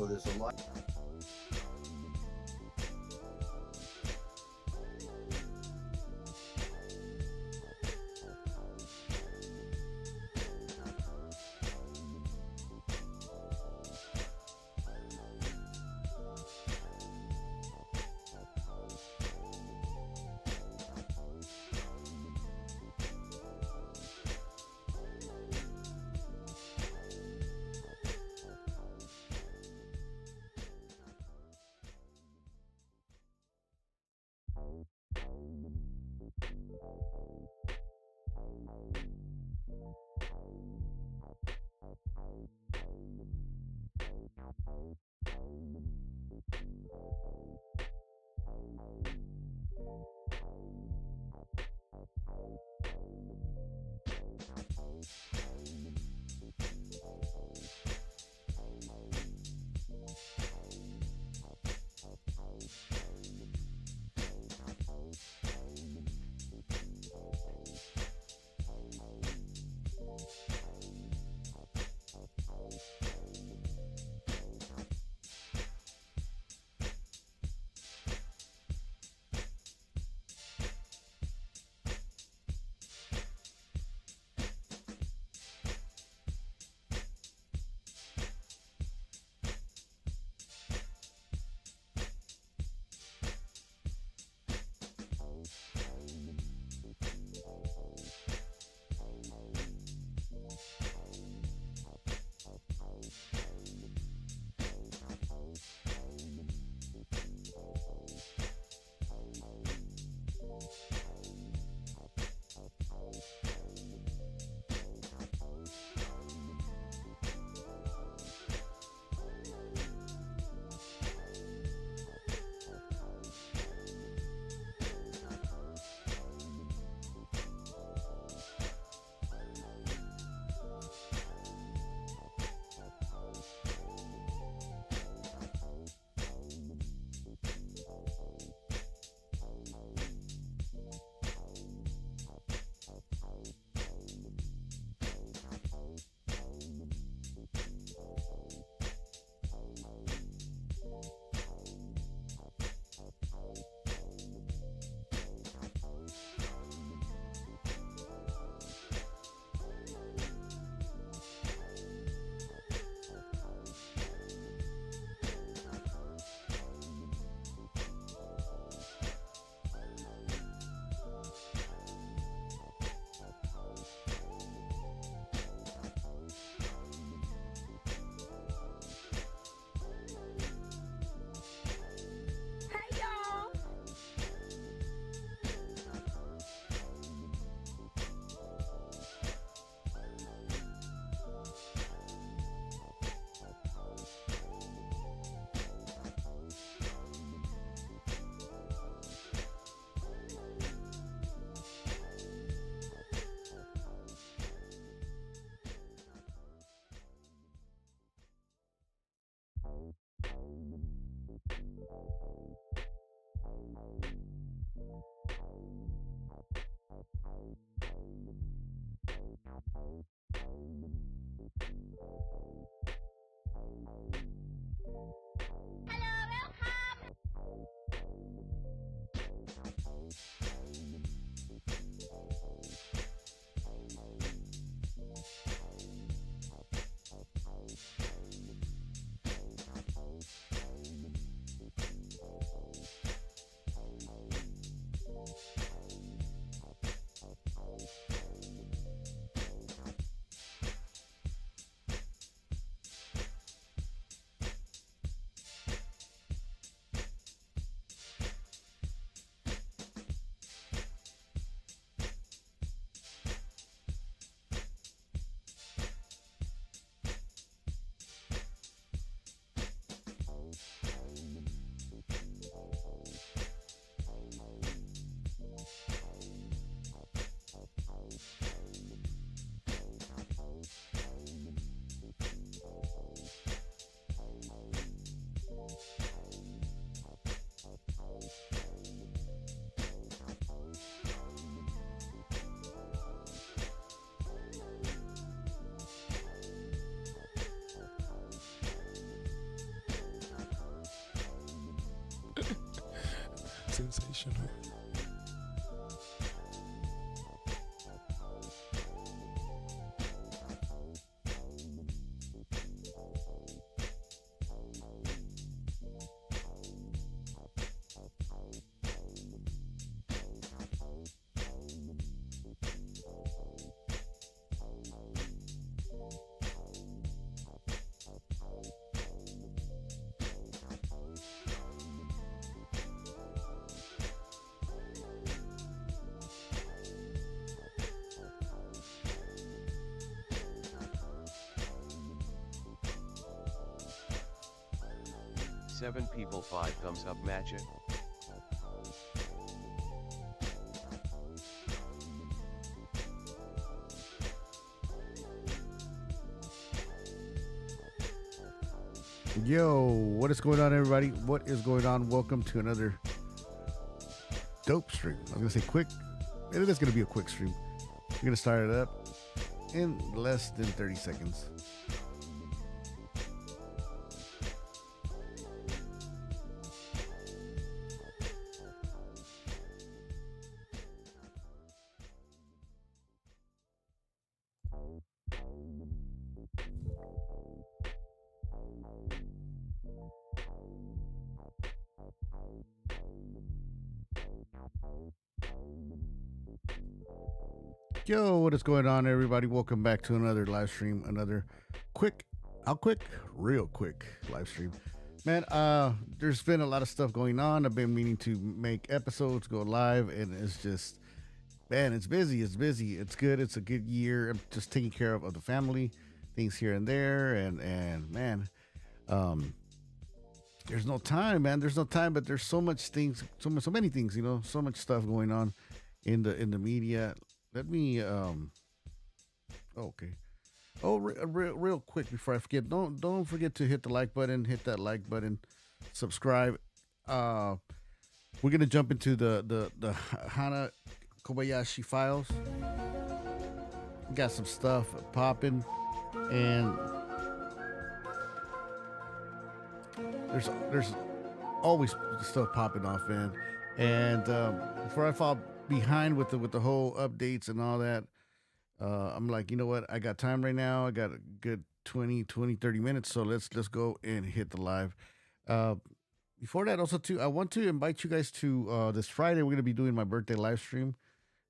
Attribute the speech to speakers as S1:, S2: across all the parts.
S1: So there's a lot. sensational.
S2: Seven people, 5 thumbs up matcha.
S3: Yo, what is going on, everybody? What is going on? Welcome to another dope stream. I was gonna say quick. It is gonna be a quick stream. We're gonna start it up in less than 30 seconds. Yo, what is going on, everybody? Welcome back to another live stream, another real quick live stream. Man, there's been a lot of stuff going on. I've been meaning to make episodes, go live, and it's just, man, it's busy. It's good. It's a good year. I'm just taking care of the family, things here and there, and man, there's no time, man. There's no time, but there's so much things, so many things, so much stuff going on in the media. Let me okay. Oh, real quick before I forget, don't forget to hit the like button, subscribe. We're gonna jump into the Hannah Kobayashi files. We got some stuff popping, and there's always stuff popping off, man. And before I fall behind with the whole updates and all that, I'm like, you know what, I got time right now. I got a good 30 minutes, so let's go and hit the live. Before that, also too, I want to invite you guys to this Friday. We're gonna be doing my birthday live stream.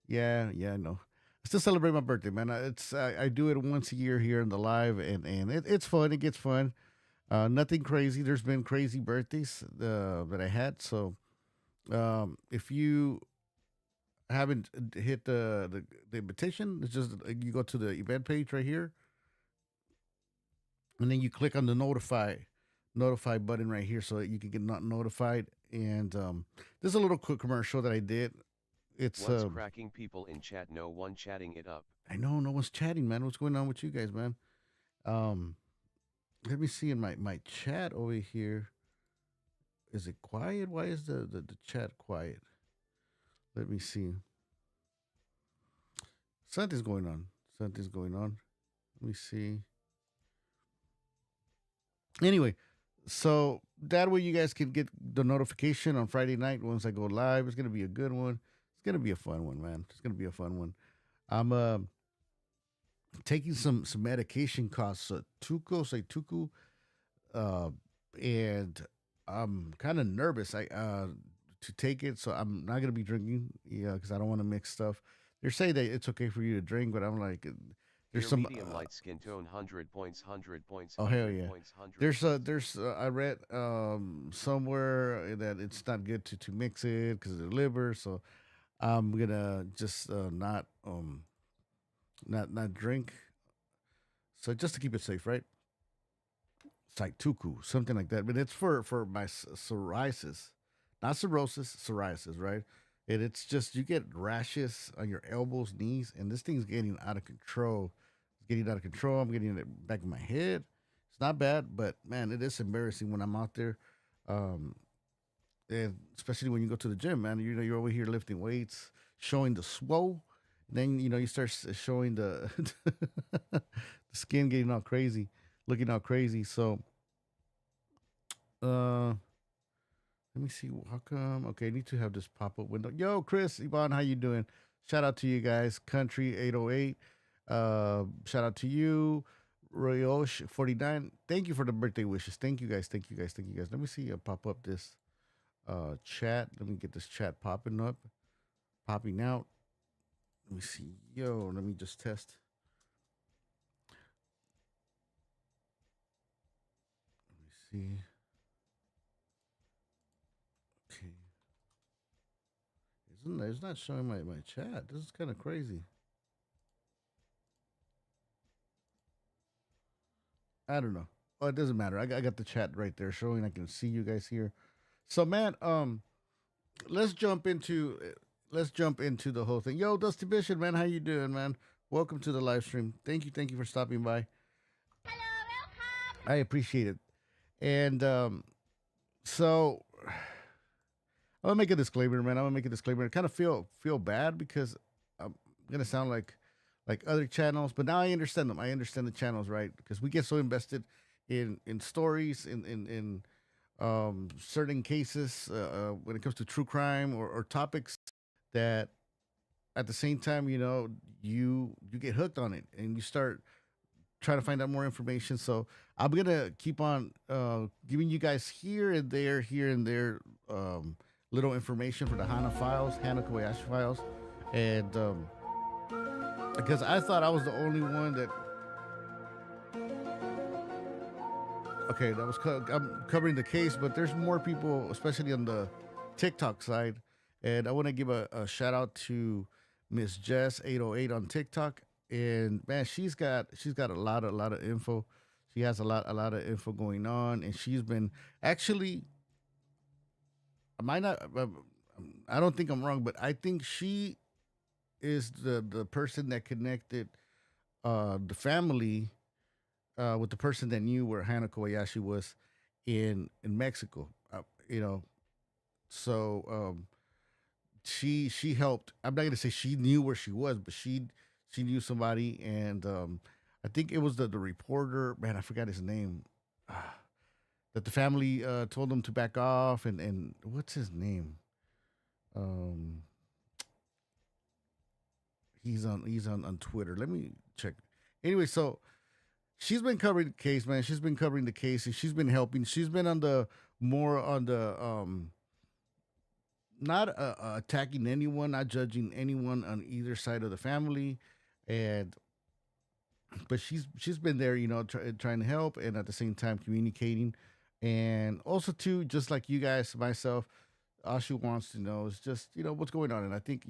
S3: Yeah, I know. I still celebrate my birthday, man. I do it once a year here in the live, and it's fun. It gets fun. Nothing crazy. There's been crazy birthdays that I had. So if you haven't hit the invitation, it's just you go to the event page right here, and then you click on the notify button right here, so that you can get not notified. And there's a little quick commercial that I did. It's
S2: What's cracking, people in chat? No one chatting it up.
S3: I know no one's chatting, man. What's going on with you guys, man? Let me see in my chat over here. Is it quiet? Why is the chat quiet? Let me see. Something's going on. Let me see. Anyway, so that way you guys can get the notification on Friday night once I go live. It's gonna be a good one. It's gonna be a fun one, man. It's gonna be a fun one. I'm taking some medication costs, tuku, and I'm kind of nervous. I to take it, so I'm not gonna be drinking. Yeah, because I don't want to mix stuff. They're saying that it's okay for you to drink, but I'm like, there's
S2: Your
S3: some
S2: medium light skin tone, 100 points, 100 points.
S3: oh
S2: 100
S3: hell yeah.
S2: points, 100
S3: There's I read somewhere that it's not good to mix it because of the liver. So I'm gonna just not drink. So just to keep it safe, right? Saituku, something like that. But it's for my psoriasis, not cirrhosis, psoriasis, right? And it's just you get rashes on your elbows, knees, and this thing's getting out of control. It's getting out of control. I'm getting it back in my head. It's not bad, but man, it is embarrassing when I'm out there, um, and especially when you go to the gym, man. You're over here lifting weights, showing the swole. Then you start showing the the skin getting all crazy, looking all crazy. So, uh, Let me see. How come? Okay, I need to have this pop up window. Yo, Chris, Yvonne, how you doing? Shout out to you guys. Country 808. Shout out to you. Royosh 49. Thank you for the birthday wishes. Thank you guys. Thank you guys. Thank you guys. Let me see. Pop up this chat. Let me get this chat popping up, popping out. Let me see. Yo, let me just test. Let me see. Okay. It's not showing my chat. This is kind of crazy. I don't know. Oh, it doesn't matter. I got the chat right there showing. I can see you guys here. So, man, let's jump into let's jump into the whole thing. Yo, Dusty Bishop, man, how you doing, man? Welcome to the live stream. Thank you for stopping by. I appreciate it. And so I'm gonna make a disclaimer, man. I'm gonna make a disclaimer. I kind of feel bad because I'm gonna sound like other channels, but now I understand them. I understand the channels, right? Because we get so invested in stories, in certain cases when it comes to true crime or topics that at the same time, you get hooked on it and you start trying to find out more information. So I'm gonna keep on giving you guys here and there, little information for the Hannah Kobayashi files, and because I thought I was the only one that. Okay, I'm covering the case, but there's more people, especially on the TikTok side, and I want to give a shout out to Miss Jess 808 on TikTok, and man, she's got a lot of info. She has a lot of info going on, and she's been actually. I might not. I don't think I'm wrong, but I think she is the person that connected the family with the person that knew where Hannah Kobayashi was in Mexico. You know, so she helped. I'm not gonna say she knew where she was, but she knew somebody, and I think it was the reporter. Man, I forgot his name. That the family told him to back off, and what's his name? Um, he's on Twitter. Let me check. Anyway, so she's been covering the case, man. She's been covering the case, and she's been helping. She's been on the more on the not attacking anyone, not judging anyone on either side of the family, and but she's been there, trying to help, and at the same time communicating, and also too, just like you guys, myself, all she wants to know is just what's going on, and I think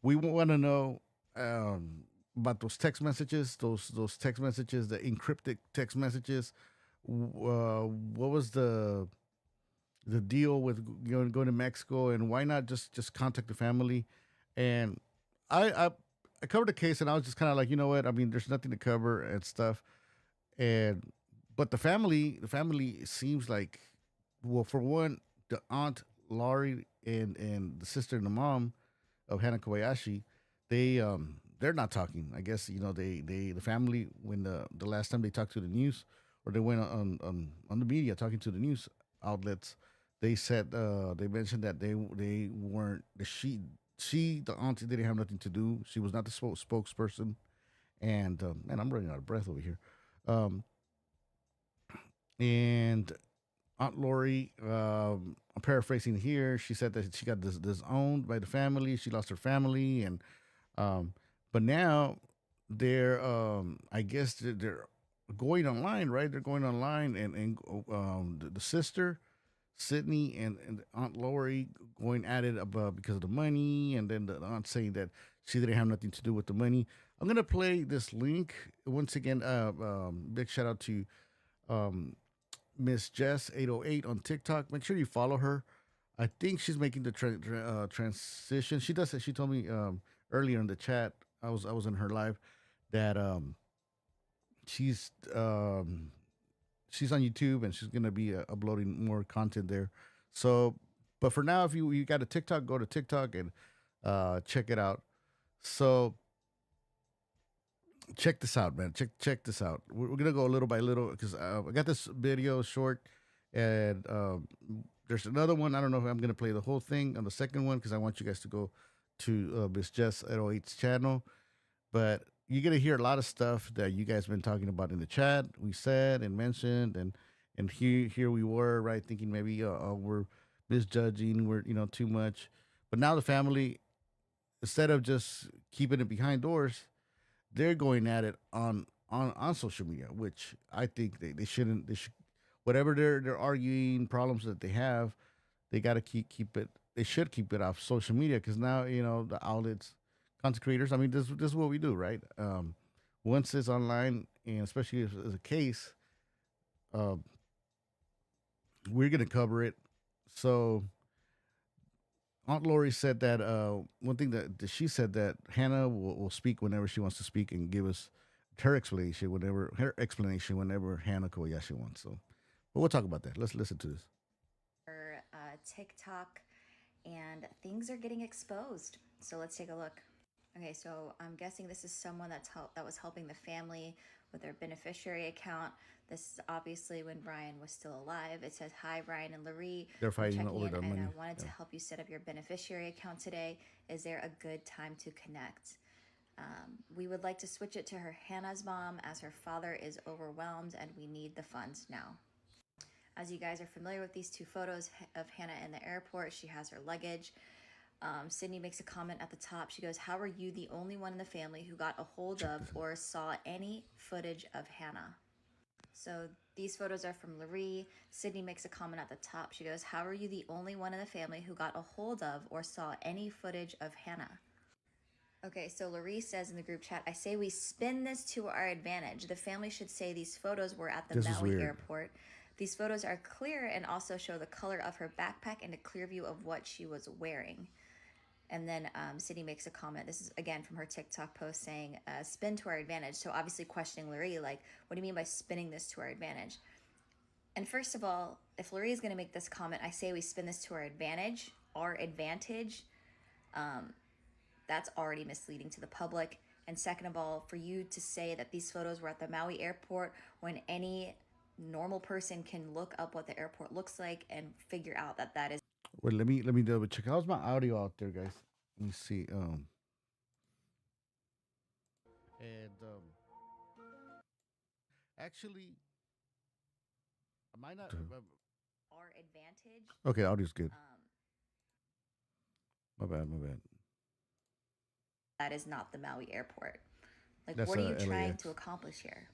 S3: we want to know about those text messages, those text messages, the encrypted text messages. What was the deal with going to Mexico, and why not just contact the family? And I I, I covered the case, and I was just kind of like, you know what? I mean, there's nothing to cover and stuff, and but the family seems like, well, for one, the aunt Laurie and the sister and the mom of Hannah Kobayashi, they're not talking. I guess the family, when the last time they talked to the news, or they went on the media talking to the news outlets, they said they mentioned that they weren't the auntie didn't have nothing to do. She was not the spokesperson, and man, I'm running out of breath over here. Um, and Aunt Lori, I'm paraphrasing here. She said that she got disowned by the family. She lost her family, and um, but now I guess they're going online, right? They're going online, and the sister Sydney and Aunt Lori going at it about because of the money, and then the aunt saying that she didn't have nothing to do with the money. I'm gonna play this link once again. Big shout out to um, Miss Jess 808 on TikTok. Make sure you follow her. I think she's making the transition. She does. She told me earlier in the chat. I was in her live that she's she's on YouTube, and she's gonna be uploading more content there. So, but for now, if you got a TikTok, go to TikTok and check it out. So check this out, man. Check this out. We're gonna go little by little because I got this video short, and There's another one. I don't know if I'm gonna play the whole thing on the second one because I want you guys to go to Miss Jess at OH's channel. But you're gonna hear a lot of stuff that you guys been talking about in the chat. We said and mentioned, and here we were, right, thinking maybe we're misjudging, we're too much. But now the family, instead of just keeping it behind doors, they're going at it on social media, which I think they shouldn't. They should, whatever they're arguing, problems that they have, they got to keep it. They should keep it off social media because now the outlets, content creators. I mean, this is what we do, right? Once it's online, and especially if it's a case, uh, we're gonna cover it. So Aunt Lori said that one thing that she said that Hannah will speak whenever she wants to speak and give us her explanation whenever Hannah Kobayashi wants. So, but we'll talk about that. Let's listen to this.
S1: For TikTok, and things are getting exposed. So let's take a look. Okay, so I'm guessing this is someone that was helping the family with their beneficiary account. This is obviously when Brian was still alive. It says, "Hi, Brian and Larry.
S3: They're
S1: I'm
S3: fighting
S1: checking
S3: over
S1: in,
S3: the
S1: and
S3: money.
S1: I wanted to
S3: Yeah.
S1: help you set up your beneficiary account today. Is there a good time to connect? We would like to switch it to her Hannah's mom as her father is overwhelmed and we need the funds now." As you guys are familiar with these two photos of Hannah in the airport, she has her luggage. Sydney makes a comment at the top. She goes, "How are you the only one in the family who got a hold of or saw any footage of Hannah?" So these photos are from Larry. Sydney makes a comment at the top. She goes, "How are you the only one in the family who got a hold of or saw any footage of Hannah?" Okay, so Larry says in the group chat, "I say we spin this to our advantage. The family should say these photos were at the
S3: This is
S1: Maui
S3: weird.
S1: airport. These photos are clear and also show the color of her backpack and a clear view of what she was wearing." And then Sydney makes a comment. This is again from her TikTok post saying, "Spin to our advantage." So obviously questioning Larry, like, what do you mean by spinning this to our advantage? And first of all, if Larry is going to make this comment, I say we spin this to our advantage. Our advantage, that's already misleading to the public. And second of all, for you to say that these photos were at the Maui airport when any normal person can look up what the airport looks like and figure out that that is.
S3: Wait, let me double check. How's my audio out there, guys? Let me see. And actually, I might not.
S1: Our advantage.
S3: Okay, audio's good.
S1: Um,
S3: My bad. My bad.
S1: that is not the Maui airport. Like,
S3: That's
S1: what are you trying
S3: LAX.
S1: to accomplish here?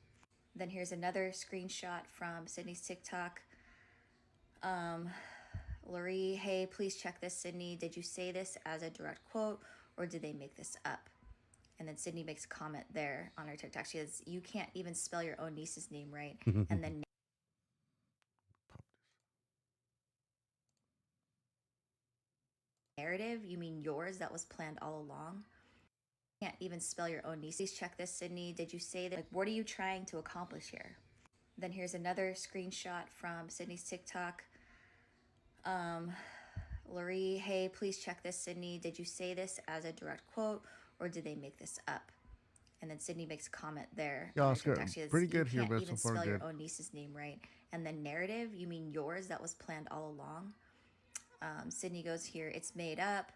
S1: Then here's another screenshot from Sydney's TikTok. Laurie, "Hey, please check this, Sydney. Did you say this as a direct quote or did they make this up?" And then Sydney makes a comment there on her TikTok. She says, "You can't even spell your own niece's name right." And then narrative, "You mean yours that was planned all along? Can't even spell your own niece. Please check this, Sydney. Did you say that? Like, what are you trying to accomplish here?" Then here's another screenshot from Sydney's TikTok. Laurie, "Hey, please check this, Sydney. Did you say this as a direct quote or did they make this up?" And then Sydney makes a comment there.
S3: Yeah,
S1: On her
S3: Oscar,
S1: TikTok. She says,
S3: pretty
S1: "You
S3: good here,
S1: can't
S3: but
S1: even
S3: so far
S1: spell
S3: good.
S1: your own niece's name right." And then narrative, "You mean yours that was planned all along?" Sydney goes here, "It's made up."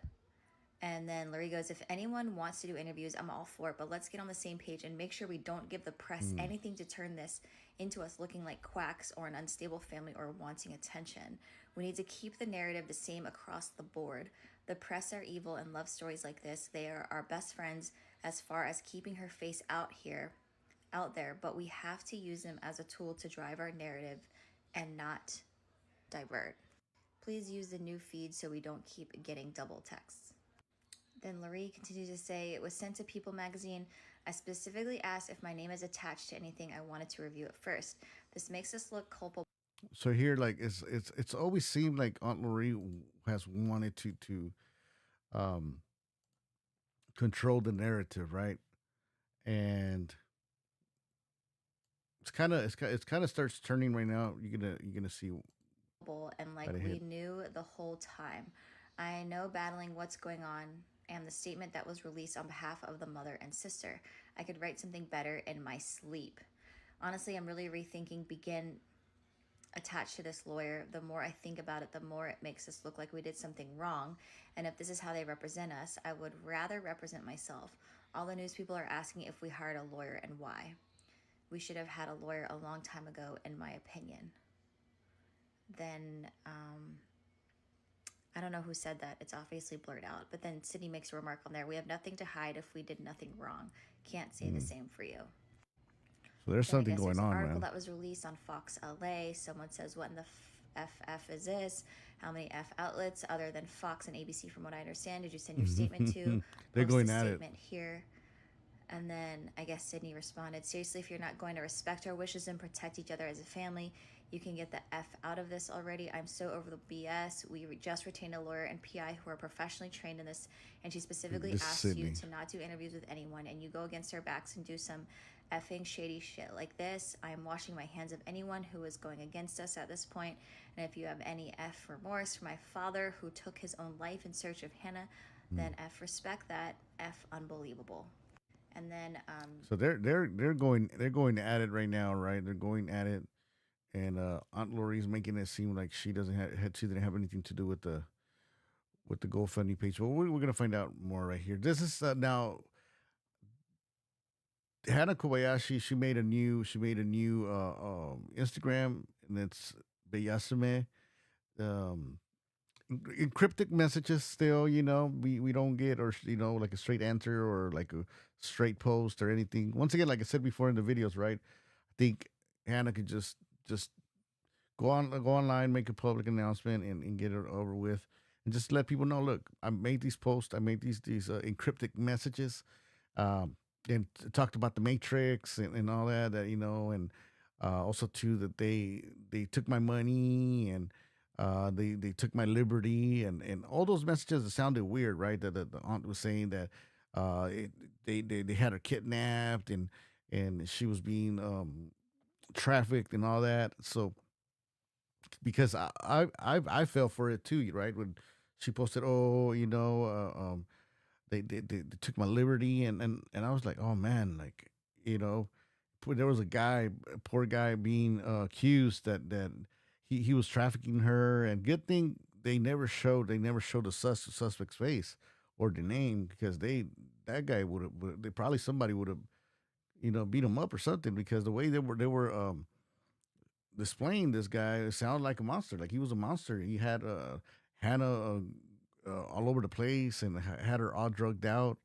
S1: And then Larry goes, "If anyone wants to do interviews, I'm all for it, but let's get on the same page and make sure we don't give the press anything to turn this into us looking like quacks or an unstable family or wanting attention. We need to keep the narrative the same across the board. The press are evil and love stories like this. They are our best friends as far as keeping her face out there, but we have to use them as a tool to drive our narrative and not divert. Please use the new feed so we don't keep getting double texts." Then Larry continues to say, "It was sent to People magazine. I specifically asked if my name is attached to anything. I wanted to review it first. This makes us look culpable."
S3: So here, like, it's always seemed like Aunt Marie has wanted to um control the narrative, right? And it's kind of starts turning right now. You're gonna see
S1: And like
S3: that it
S1: we
S3: hit.
S1: knew the whole time. I know battling what's going on and the statement that was released on behalf of the mother and sister. I could write something better in my sleep. Honestly, I'm really rethinking begin attached to this lawyer, the more I think about it, the more it makes us look like we did something wrong. And if this is how they represent us, I would rather represent myself. All the news people are asking if we hired a lawyer and why. We should have had a lawyer a long time ago, in my opinion. Then, I don't know who said that. It's obviously blurred out. But then Sydney makes a remark on there. We have nothing to hide if we did nothing wrong. Can't say the same for you.
S3: So there's
S1: Then I
S3: something
S1: guess
S3: going
S1: there's an
S3: on,
S1: article
S3: man.
S1: that was released on Fox LA. Someone says, what in the FF is this? How many F outlets other than Fox and ABC, from what I understand, did you send your statement to?
S3: They're
S1: Post
S3: going
S1: the
S3: at it.
S1: statement here. And then I guess Sydney responded, seriously, if you're not going to respect our wishes and protect each other as a family, you can get the F out of this already. I'm so over the BS. We just retained a lawyer and PI who are professionally trained in this, and she specifically
S3: This is
S1: asked you
S3: Sydney.
S1: to not do interviews with anyone, and you go against our backs and do some effing shady shit like this. I am washing my hands of anyone who is going against us at this point, and if you have any F remorse for my father who took his own life in search of Hannah, then F respect that. F unbelievable. And then
S3: So they're going at it right now, right? They're going at it, and Aunt Lori's making it seem like she didn't have anything to do with the GoFundMe page. Well, we're gonna find out more right here. This is now Hannah Kobayashi. She made a new Instagram, and it's Beyasame. Um, Encrypted messages still, we don't get, or like a straight answer or like a straight post or anything. Once again, like I said before in the videos, right? I think Hannah could just go online, make a public announcement, and get it over with, and just let people know, look, I made these posts, I made these encrypted messages, um, and talked about the Matrix and all that, and also too that they took my money, and they took my liberty, and all those messages that sounded weird, right? That the aunt was saying that they had her kidnapped, and she was being trafficked and all that. So because I fell for it too, right? When she posted, oh, they took my liberty, and I was like, oh man, like, you know, there was a poor guy being accused that he was trafficking her, and good thing they never showed the suspect's face or the name, because that guy they probably somebody would have beat him up or something, because the way they were displaying this guy, it sounded like a monster. Like he was a monster. He had Hannah all over the place, and had her all drugged out.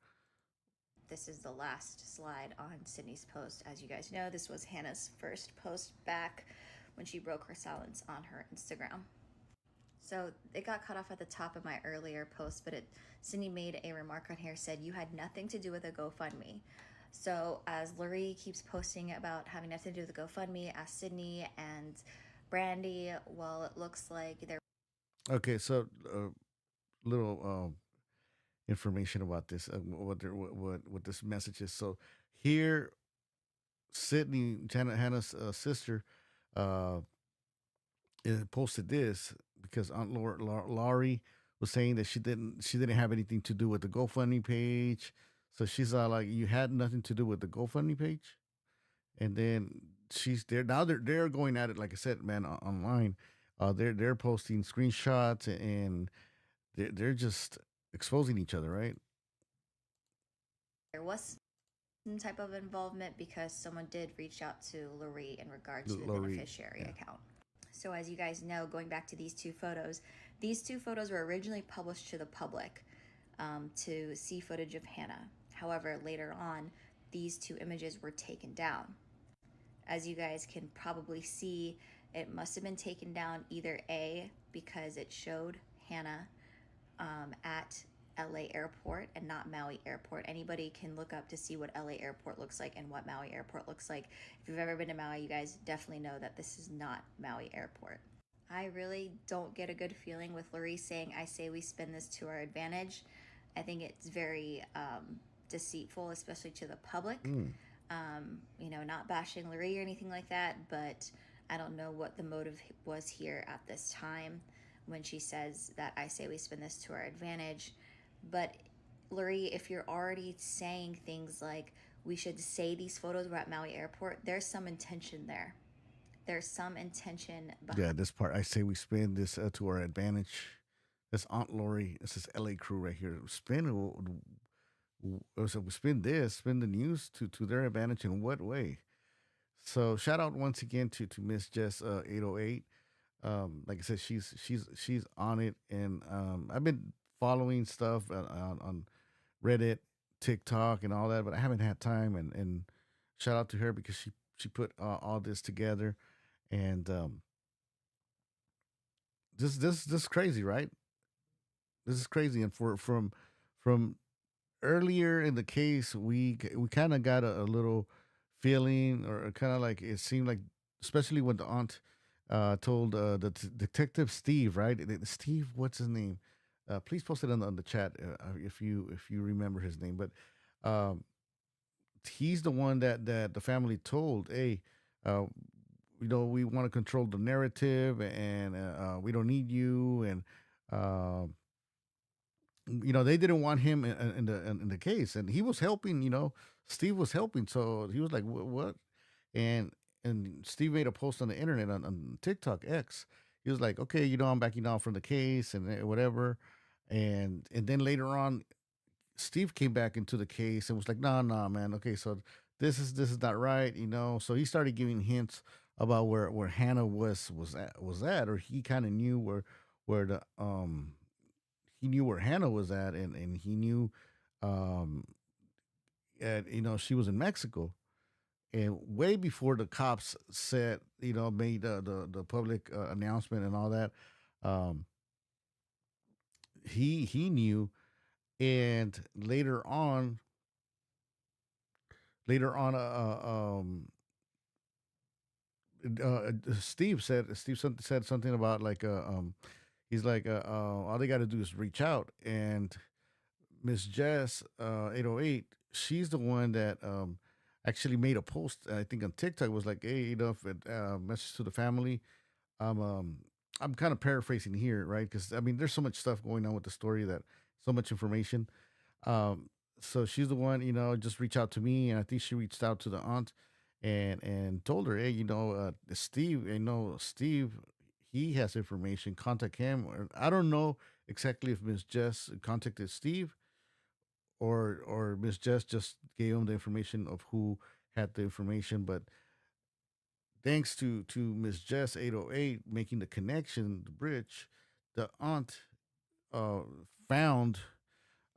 S1: this is the last slide on Sydney's post. As you guys know, this was Hannah's first post back when she broke her silence on her Instagram. So it got cut off at the top of my earlier post, but Sydney made a remark on here, said, you had nothing to do with a GoFundMe. So as Lurie keeps posting about having nothing to do with the GoFundMe, ask Sydney and Brandy, well, it looks like they're
S3: Okay, so little information about this, what this message is. So here, Sydney, Hannah's sister, uh, posted this because Aunt Laurie was saying that she didn't have anything to do with the GoFundMe page. So she's all like, "You had nothing to do with the GoFundMe page," and then she's there now. They're going at it, like I said, man, online. They're posting screenshots, and they're just exposing each other, right?
S1: there was some type of involvement because someone did reach out to Lurie in regard to the
S3: Laurie,
S1: beneficiary
S3: yeah.
S1: account. So as you guys know, going back to these two photos were originally published to the public to see footage of Hannah. However, later on, these two images were taken down. As you guys can probably see, it must have been taken down either A, because it showed Hannah at LA Airport and not Maui Airport. Anybody can look up to see what LA Airport looks like and what Maui Airport looks like. If you've ever been to Maui, you guys definitely know that this is not Maui Airport. I really don't get a good feeling with Lurie saying, I say we spin this to our advantage. I think it's very deceitful, especially to the public. Not bashing Lurie or anything like that, but I don't know what the motive was here at this time when she says that I say we spin this to our advantage. But Lurie, if you're already saying things like we should say these photos were at Maui Airport, there's some intention there. there's some intention
S3: Yeah,
S1: behind.
S3: this part I say we spin this to our advantage. This Aunt Lori, this is LA crew right here. So we spin this, spin the news to their advantage in what way? So shout out once again to Miss Jess 808. Like I said, she's on it, and I've been following stuff on Reddit, TikTok, and all that, but I haven't had time. And shout out to her because she put all this together, and this is crazy, right? This is crazy, and from earlier in the case, we kind of got a little feeling, or kind of like it seemed like, especially when the aunt told detective Steve, right? Steve, what's his name? Please post it on the chat if you remember his name. But um, he's the one that the family told, hey, uh, we want to control the narrative, and we don't need you, and um they didn't want him in the case, and he was helping. Steve was helping, so he was like, What?" And Steve made a post on the internet on TikTok X. He was like, "Okay, I'm backing off from the case and whatever." And then later on, Steve came back into the case and was like, "Nah, nah, man. Okay, so this is not right, So he started giving hints about where Hannah was at, or he kind of knew where the he knew where Hannah was at, and he knew, um, she was in Mexico. And way before the cops said, made the public announcement and all that, um, he knew. And later on, Steve said something about like he's like all they got to do is reach out. And Miss Jess 808, she's the one that actually made a post, I think on TikTok, was like, hey, if it, message to the family. I'm um I'm kind of paraphrasing here, right? Because I mean, there's so much stuff going on with the story, that so much information. Um, so she's the one, just reach out to me, and I think she reached out to the aunt and told her, hey, Steve, Steve, he has information. Contact him. Or I don't know exactly if Miss Jess contacted Steve, or Miss Jess just gave him the information of who had the information. But thanks to Miss Jess 808 making the connection, the bridge, the aunt uh, found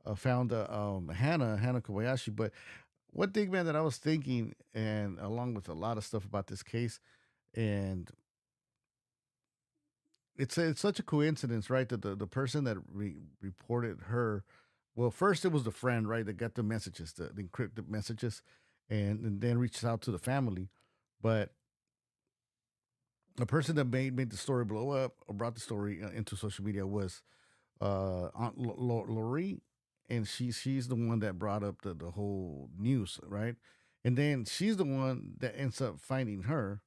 S3: Hannah Kobayashi. But one thing, man, that I was thinking, and along with a lot of stuff about this case, and it's such a coincidence, right? That the person that reported her, well, first it was the friend, right, that got the messages, the encrypted messages, and then reached out to the family. But the person that made the story blow up, or brought the story into social media, was Aunt Lori, and she's the one that brought up the whole news, right? And then she's the one that ends up finding her.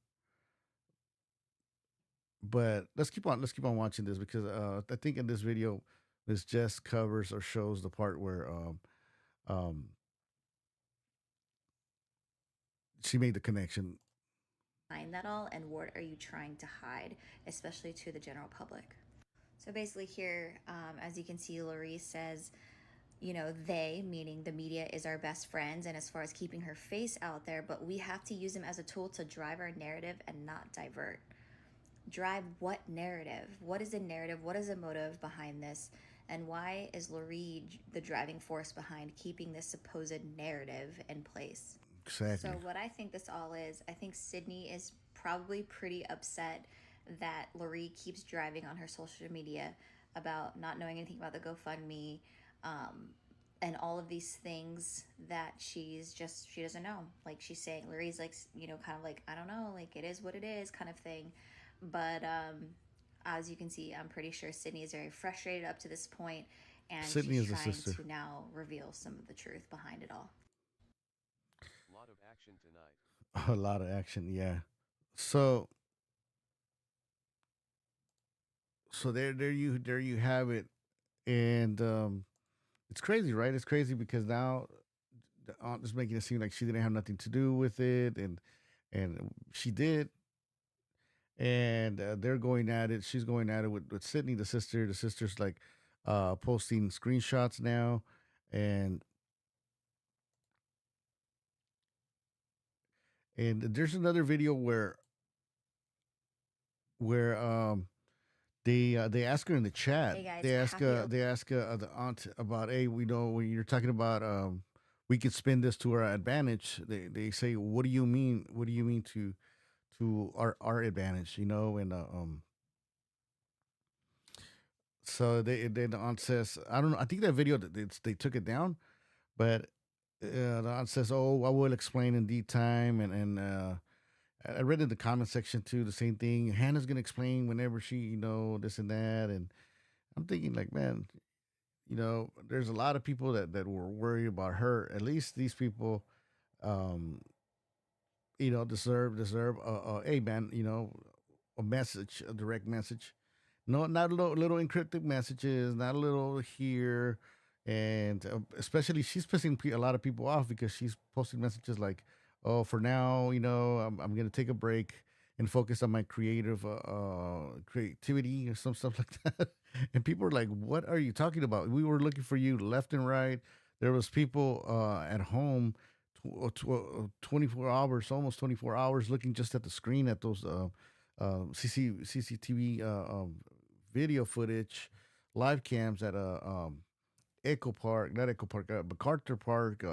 S3: But let's keep on watching this, because I think in this video, Miss Jess covers or shows the part where um, she made the connection.
S1: That all, and what are you trying to hide, especially to the general public? So basically, here, as you can see, Laurie says, they, meaning the media, is our best friends, and as far as keeping her face out there, but we have to use them as a tool to drive our narrative and not divert. Drive what narrative? What is the narrative? What is the motive behind this? And why is Laurie the driving force behind keeping this supposed narrative in place? So,
S3: Exactly.
S1: what I think this all is, I think Sydney is probably pretty upset that Laurie keeps driving on her social media about not knowing anything about the GoFundMe, um, and all of these things that she doesn't know. Like she's saying, Laurie's like, kind of like, I don't know, like it is what it is kind of thing. But as you can see, I'm pretty sure Sydney is very frustrated up to this point, and
S3: Sydney
S1: she's
S3: is the
S1: trying
S3: sister.
S1: to now reveal some of the truth behind it all.
S2: Lot of action tonight.
S3: A lot of action, yeah. So there you have it. And it's crazy, right? It's crazy because now the aunt is making it seem like she didn't have nothing to do with it, and she did. and they're going at it. She's going at it with Sydney, the sister. The sister's like posting screenshots now, and there's another video where they ask her in the chat.
S1: Hey guys,
S3: They ask
S1: happy to
S3: they ask the aunt about, hey, we know when you're talking about we could spin this to our advantage. They say, what do you mean? What do you mean to our advantage? You know, and so the aunt says, I don't know. I think that video they took it down, but the aunt says, oh, I will explain in due time, and I read in the comment section too the same thing. Hannah's gonna explain whenever she, this and that, and I'm thinking like, man, there's a lot of people that were worried about her. At least these people, um, deserve a man, a message, a direct message. No, not little encrypted messages, not a little here, and especially she's pissing a lot of people off because she's posting messages like, "Oh, for now, I'm gonna take a break and focus on my creativity or some stuff like that." And people are like, "What are you talking about? We were looking for you left and right. There was people at home." 24 hours, almost 24 hours, looking just at the screen at those CCTV video footage, live cams at Echo Park, not Echo Park, MacArthur Park,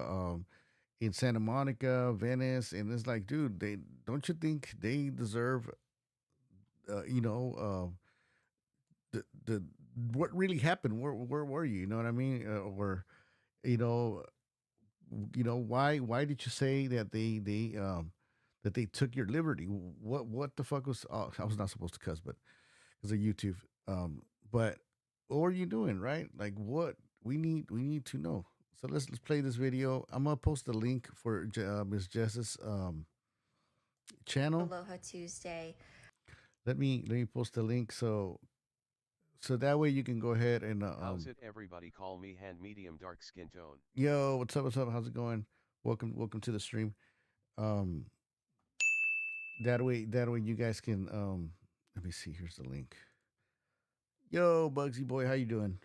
S3: in Santa Monica, Venice, and it's like, dude, they don't you think they deserve, you know, the what really happened? Where were you? You know what I mean? Or you know, why did you say that they took your liberty? What the fuck was? Oh, I was not supposed to cuss, but because of YouTube. But what were you doing, right? Like what we need to know. So let's play this video. I'm gonna post the link for Miss Jess's channel.
S1: Aloha Tuesday.
S3: Let me post the link so that way you can go ahead and
S2: How's it, everybody? Call me hand medium dark skin tone.
S3: yo, what's up? What's up? How's it going? Welcome to the stream. Um, that way you guys can let me see. Here's the link. Yo, Bugsy boy, how you doing?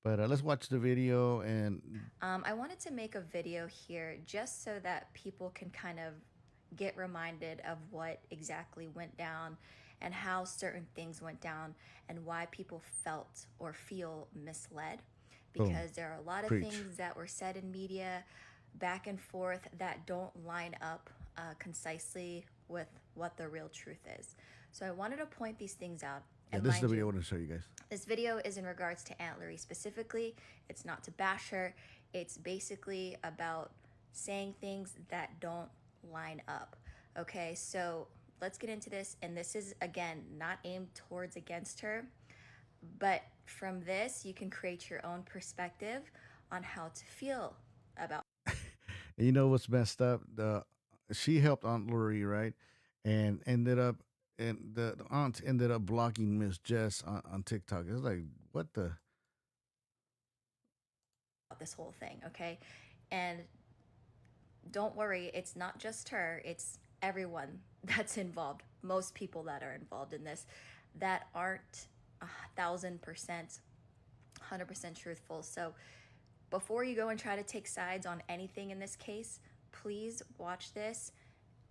S3: But let's watch the video and
S1: I wanted to make a video here just so that people can kind of get reminded of what exactly went down and how certain things went down and why people felt or feel misled.
S3: boom,
S1: Because there are a lot of
S3: preach.
S1: things that were said in media back and forth that don't line up concisely with what the real truth is. So I wanted to point these things out.
S3: Yeah,
S1: And
S3: this is the
S1: mind
S3: video I
S1: you,
S3: want to show you guys.
S1: this video is in regards to Aunt Lurie specifically. It's not to bash her. It's basically about saying things that don't line up. Okay, so let's get into this. And this is, again, not aimed towards against her. But from this, you can create your own perspective on how to feel about.
S3: And you know what's messed up? She helped Aunt Lori, right? And the aunt ended up blocking Miss Jess on TikTok. It's like, what the?
S1: This whole thing, okay? And don't worry, it's not just her, it's everyone that's involved. Most people that are involved in this that aren't 1,000%, 100% truthful. So before you go and try to take sides on anything in this case, please watch this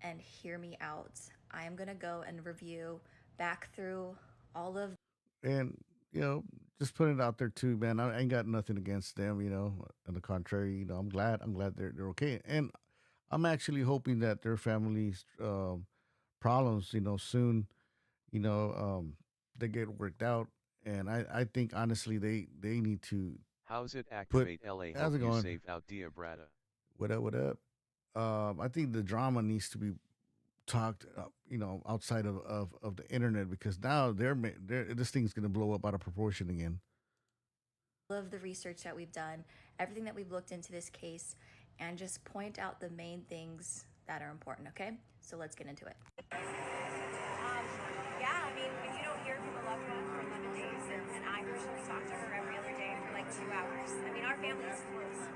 S1: and hear me out. I am going to go and review back through all of.
S3: And just putting it out there too, man. I ain't got nothing against them. On the contrary, I'm glad they're okay. And I'm actually hoping that their families' problems, soon, you know, um, they get worked out. And I think honestly, they need to
S2: How's it
S3: put.
S2: activate LA?
S3: How's
S2: Hope
S3: it
S2: you
S3: going?
S2: safe out, Dia Brada.
S3: What up? What up? I think the drama needs to be talked, outside of the internet because now this thing's gonna blow up out of proportion again.
S1: Of the research that we've done, everything that we've looked into this case, and just point out the main things that are important, okay? So let's get into it.
S4: Yeah, I mean, if you don't hear from a loved one for 11 days, and I personally talk to her every other day for like 2 hours. I mean, our family is close.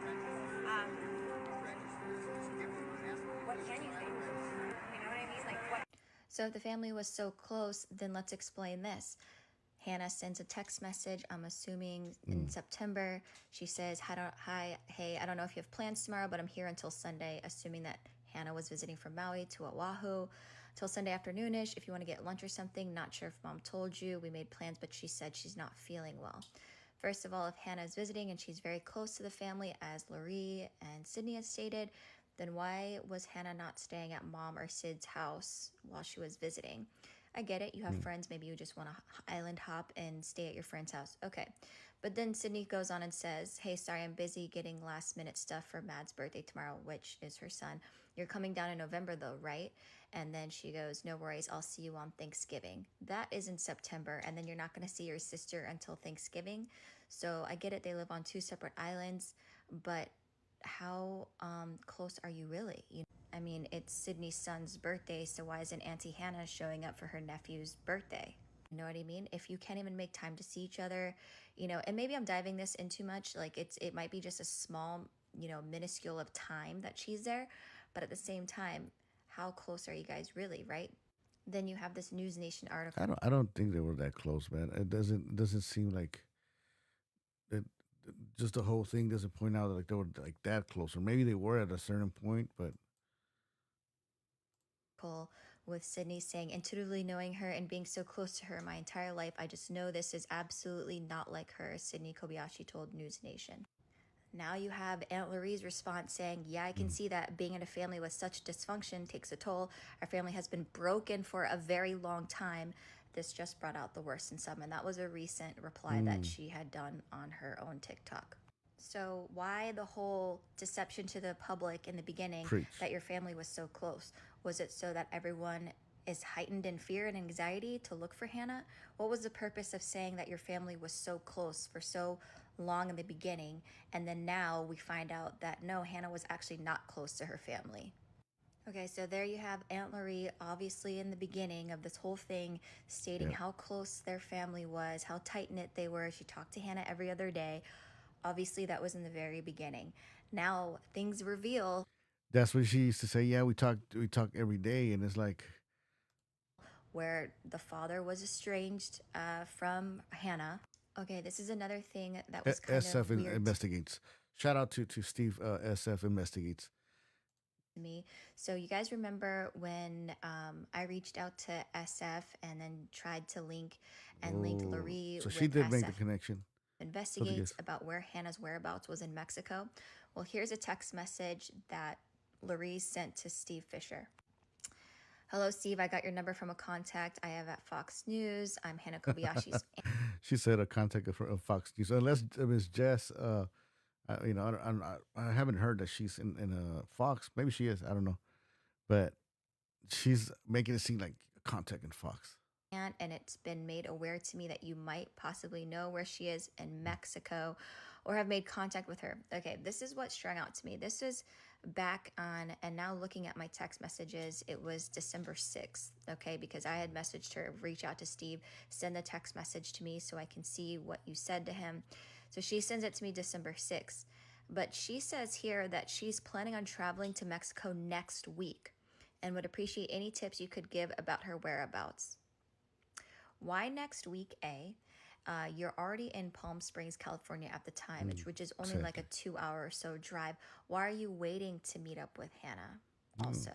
S4: What can you think? You know what I mean? Like, what?
S1: So if the family was so close, then let's explain this. Hannah sends a text message, I'm assuming in September. She says, hi, hey, I don't know if you have plans tomorrow, but I'm here until Sunday, assuming that Hannah was visiting from Maui to Oahu till Sunday afternoonish. If you want to get lunch or something, not sure if mom told you. We made plans, but she said she's not feeling well. First of all, if Hannah is visiting and she's very close to the family, as Lori and Sydney has stated, then why was Hannah not staying at mom or Sid's house while she was visiting? I get it. You have friends. Maybe you just want to island hop and stay at your friend's house. Okay. But then Sydney goes on and says, hey, sorry, I'm busy getting last minute stuff for Mad's birthday tomorrow, which is her son. You're coming down in November though, right? And then she goes, no worries. I'll see you on Thanksgiving. That is in September. And then you're not going to see your sister until Thanksgiving. So I get it. They live on two separate islands, but how close are you really? I mean, it's Sydney's son's birthday, so why isn't Auntie Hannah showing up for her nephew's birthday? You know what I mean? If you can't even make time to see each other, and maybe I'm diving this in too much, like it might be just a small, minuscule of time that she's there, but at the same time, how close are you guys really, right? Then you have this News Nation article
S3: I don't think they were that close, man. It doesn't seem like it. Just the whole thing doesn't point out like they were like that close, or maybe they were at a certain point, but
S1: with Sydney saying, intuitively knowing her and being so close to her my entire life, I just know this is absolutely not like her, Sydney Kobayashi told News Nation. Now you have Aunt Lorie's response saying, yeah, I can see that being in a family with such dysfunction takes a toll. Our family has been broken for a very long time. This just brought out the worst in some. And that was a recent reply that she had done on her own TikTok. So why the whole deception to the public in the beginning
S3: preach.
S1: that your family was so close? Was it so that everyone is heightened in fear and anxiety to look for Hannah? What was the purpose of saying that your family was so close for so long in the beginning, and then now we find out that no, Hannah was actually not close to her family? Okay, so there you have Aunt Lori, obviously in the beginning of this whole thing, stating
S3: Yep.
S1: how close their family was, how tight knit they were. She talked to Hannah every other day. Obviously, that was in the very beginning. Now things reveal
S3: That's what she used to say. Yeah, we talk every day, and it's like
S1: where the father was estranged from Hannah. Okay, this is another thing that was kind of
S3: SF
S1: weird
S3: investigates. Shout out to Steve, SF investigates.
S1: to me. So you guys remember when I reached out to SF and then tried to link and linked
S3: Oh,
S1: Lori
S3: so she
S1: with
S3: did make the
S1: SF
S3: connection. So the
S1: investigates
S3: guess.
S1: about where Hannah's whereabouts was in Mexico? Well, here's a text message that Lori sent to Steve Fisher. Hello, Steve. I got your number from a contact I have at Fox News. I'm Hannah Kobayashi's.
S3: She said a contact of Fox News. Unless Miss Jess, I haven't heard that she's in a Fox. Maybe she is. I don't know, but she's making it seem like a contact in Fox.
S1: And it's been made aware to me that you might possibly know where she is in Mexico or have made contact with her. Okay, this is what strung out to me. This was back on, and now looking at my text messages, it was December 6th, okay, because I had messaged her, reach out to Steve, send the text message to me so I can see what you said to him. So she sends it to me December 6th. But she says here that she's planning on traveling to Mexico next week and would appreciate any tips you could give about her whereabouts. Why next week, A? You're already in Palm Springs, California at the time, which is only like a
S3: Exactly.
S1: 2 hour or so drive. Why are you waiting to meet up with Hannah also?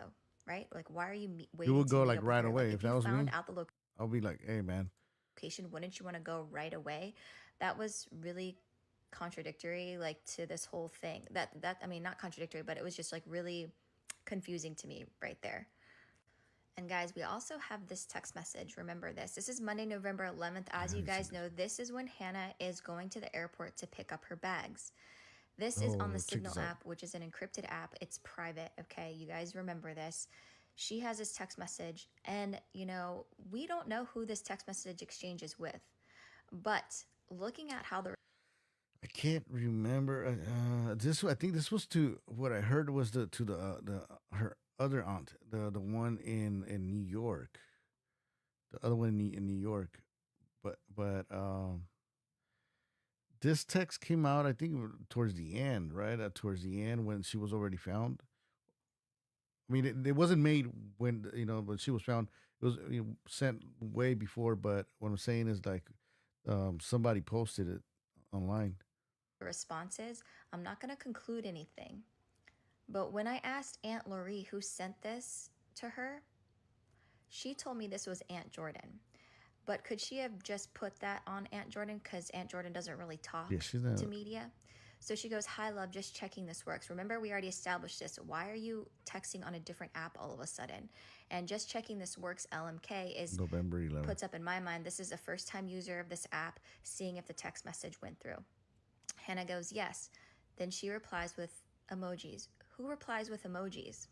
S1: Right? Like, why are you
S3: You
S1: waiting
S3: would
S1: to
S3: go
S1: meet
S3: like
S1: up with
S3: right
S1: her? Like,
S3: away. If
S1: if you
S3: that was
S1: found
S3: me,
S1: out the
S3: I'll be like, hey man.
S1: location, wouldn't you want to go right away? That was really contradictory, like to this whole thing. I mean, not contradictory, but it was just like really confusing to me right there. And guys, we also have this text message. Remember this. This is Monday, November 11th.
S3: I
S1: As you
S3: haven't seen
S1: guys
S3: this.
S1: know, this is when Hannah is going to the airport to pick up her bags. This is on the
S3: Oh, check
S1: Signal
S3: this out.
S1: app, which is an encrypted app. It's private, okay? You guys remember this. She has this text message, and we don't know who this text message exchange is with. But looking at how the
S3: I can't remember. This I think this was to what I heard was the her other aunt, the one in New York, the other one in New York. But this text came out, I think, towards the end, right? Towards the end when she was already found. I mean, it wasn't made when when she was found. It was sent way before. But what I'm saying is like, somebody posted it online.
S1: responses, I'm not going to conclude anything. But when I asked Aunt Lori who sent this to her, she told me this was Aunt Jordan. But could she have just put that on Aunt Jordan? Because Aunt Jordan doesn't really talk
S3: Yeah, she's not.
S1: to media. So she goes, "Hi, love, just checking this works. Remember, we already established this. Why are you texting on a different app all of a sudden?" And just checking this works, LMK, is
S3: November 11th.
S1: puts up in my mind, this is a first time user of this app, seeing if the text message went through. Hannah goes, "Yes." Then she replies with emojis. Who replies with emojis?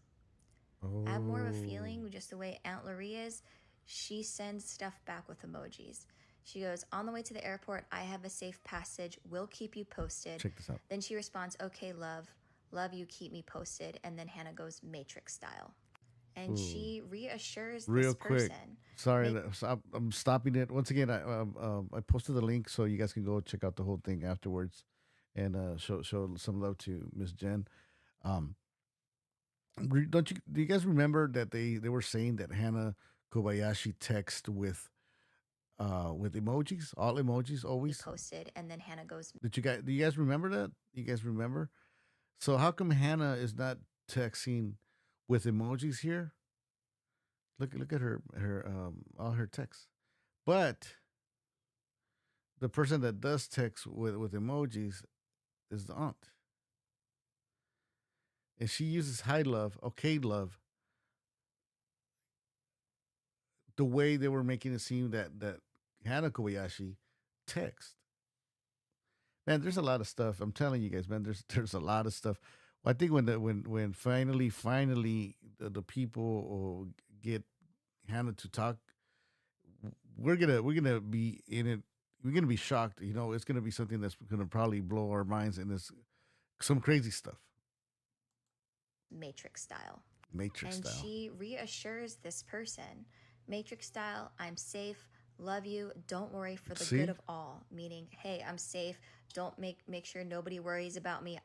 S1: I have more of a feeling, just the way Aunt Lori is, she sends stuff back with emojis. She goes, "On the way to the airport, I have a safe passage. We'll keep you posted."
S3: Check this out.
S1: Then she responds, "Okay, love. Love you. Keep me posted." And then Hannah goes Matrix style. And she reassures
S3: Real
S1: this
S3: quick.
S1: person.
S3: Sorry, I'm stopping it once again. I posted the link so you guys can go check out the whole thing afterwards, and show some love to Miss Jen. Um, don't you do you guys remember that they were saying that Hannah Kobayashi text with emojis, all emojis always?
S1: Posted. And then Hannah goes,
S3: Do you guys remember that? You guys remember? So how come Hannah is not texting with emojis here? Look at her all her texts. But the person that does text with emojis is the aunt. And she uses hi love, okay love, the way they were making it seem that Hannah Kobayashi text. Man, there's a lot of stuff. I'm telling you guys, man, there's a lot of stuff. Well, I think when finally the people get Hannah to talk, we're gonna be in it. We're gonna be shocked. It's gonna be something that's gonna probably blow our minds, and it's some crazy stuff.
S1: Matrix style.
S3: Matrix
S1: And
S3: style.
S1: she reassures this person, Matrix style, "I'm safe, love you, don't worry, for the
S3: See?
S1: good of all." Meaning, hey, I'm safe. Don't make sure nobody worries about me.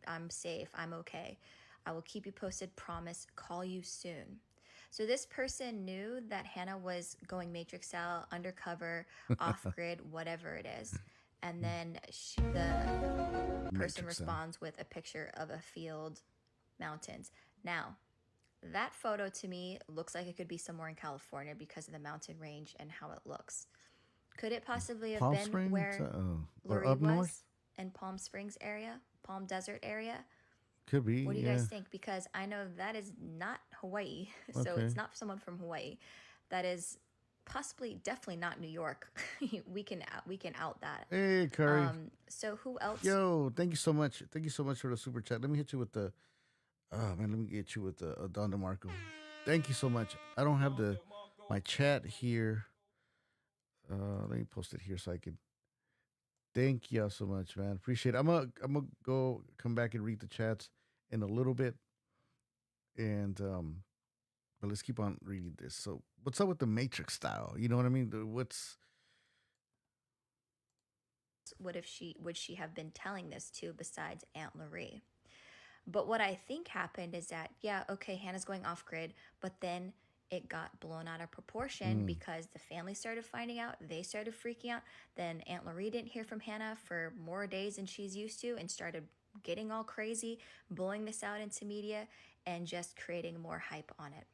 S1: I'm safe. I'm okay. I will keep you posted. Promise. Call you soon. So this person knew that Hannah was going Matrix style, undercover, off grid, whatever it is. And then the person
S3: Matrix style.
S1: responds with a picture of a field, mountains. Now, that photo to me looks like it could be somewhere in California because of the mountain range and how it looks. Could it possibly have
S3: Palm
S1: been
S3: Springs,
S1: where
S3: or
S1: Lori
S3: up
S1: was
S3: north?
S1: in Palm Springs area, Palm Desert area?
S3: Could be.
S1: What do you
S3: yeah.
S1: guys think? Because I know that is not Hawaii, so
S3: Okay.
S1: it's not someone from Hawaii. That is possibly, definitely not New York. we can out that.
S3: Hey, Curry.
S1: So who else?
S3: Yo, thank you so much. Thank you so much for the super chat. Let me hit you with the. Oh man, let me get you with the Don DeMarco. Thank you so much. I don't have my chat here. Let me post it here so I can. Thank y'all so much, man. Appreciate it. I'm gonna go come back and read the chats in a little bit, and but let's keep on reading this. So, what's up with the Matrix style? You know what I mean? What's
S1: Would she have been telling this to besides Aunt Lori? But what I think happened is that, yeah, okay, Hannah's going off grid, but then it got blown out of proportion because the family started finding out, they started freaking out. Then Aunt Lori didn't hear from Hannah for more days than she's used to and started getting all crazy, blowing this out into media and just creating more hype on it.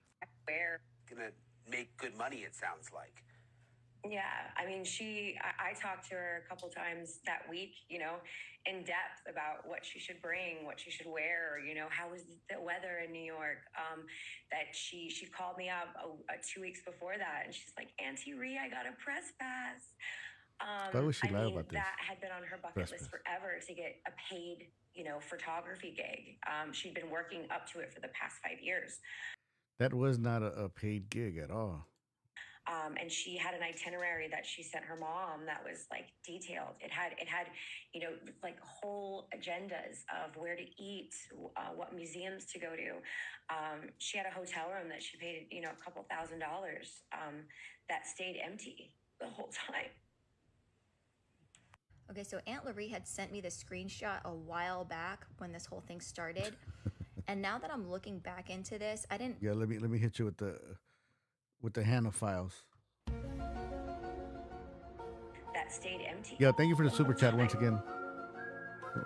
S5: Where gonna make good money, it sounds like.
S4: Yeah, I mean, I talked to her a couple times that week, in depth about what she should bring, what she should wear, how was the weather in New York. That she called me up 2 weeks before that, and she's like, "Auntie Ree, I got a press pass."
S3: why would she
S4: I
S3: lie
S4: mean,
S3: about this?
S4: that had been on her bucket list forever to get a paid, photography gig. She'd been working up to it for the past 5 years.
S3: That was not a paid gig at all.
S4: And she had an itinerary that she sent her mom that was like detailed. It had, like whole agendas of where to eat, what museums to go to. She had a hotel room that she paid, a couple $1,000 that stayed empty the whole time.
S1: Okay, so Aunt Loree had sent me the screenshot a while back when this whole thing started. And now that I'm looking back into this, I didn't.
S3: Yeah, let me hit you with the Hannah files.
S4: That stayed empty.
S3: Yeah, thank you for the super chat once again.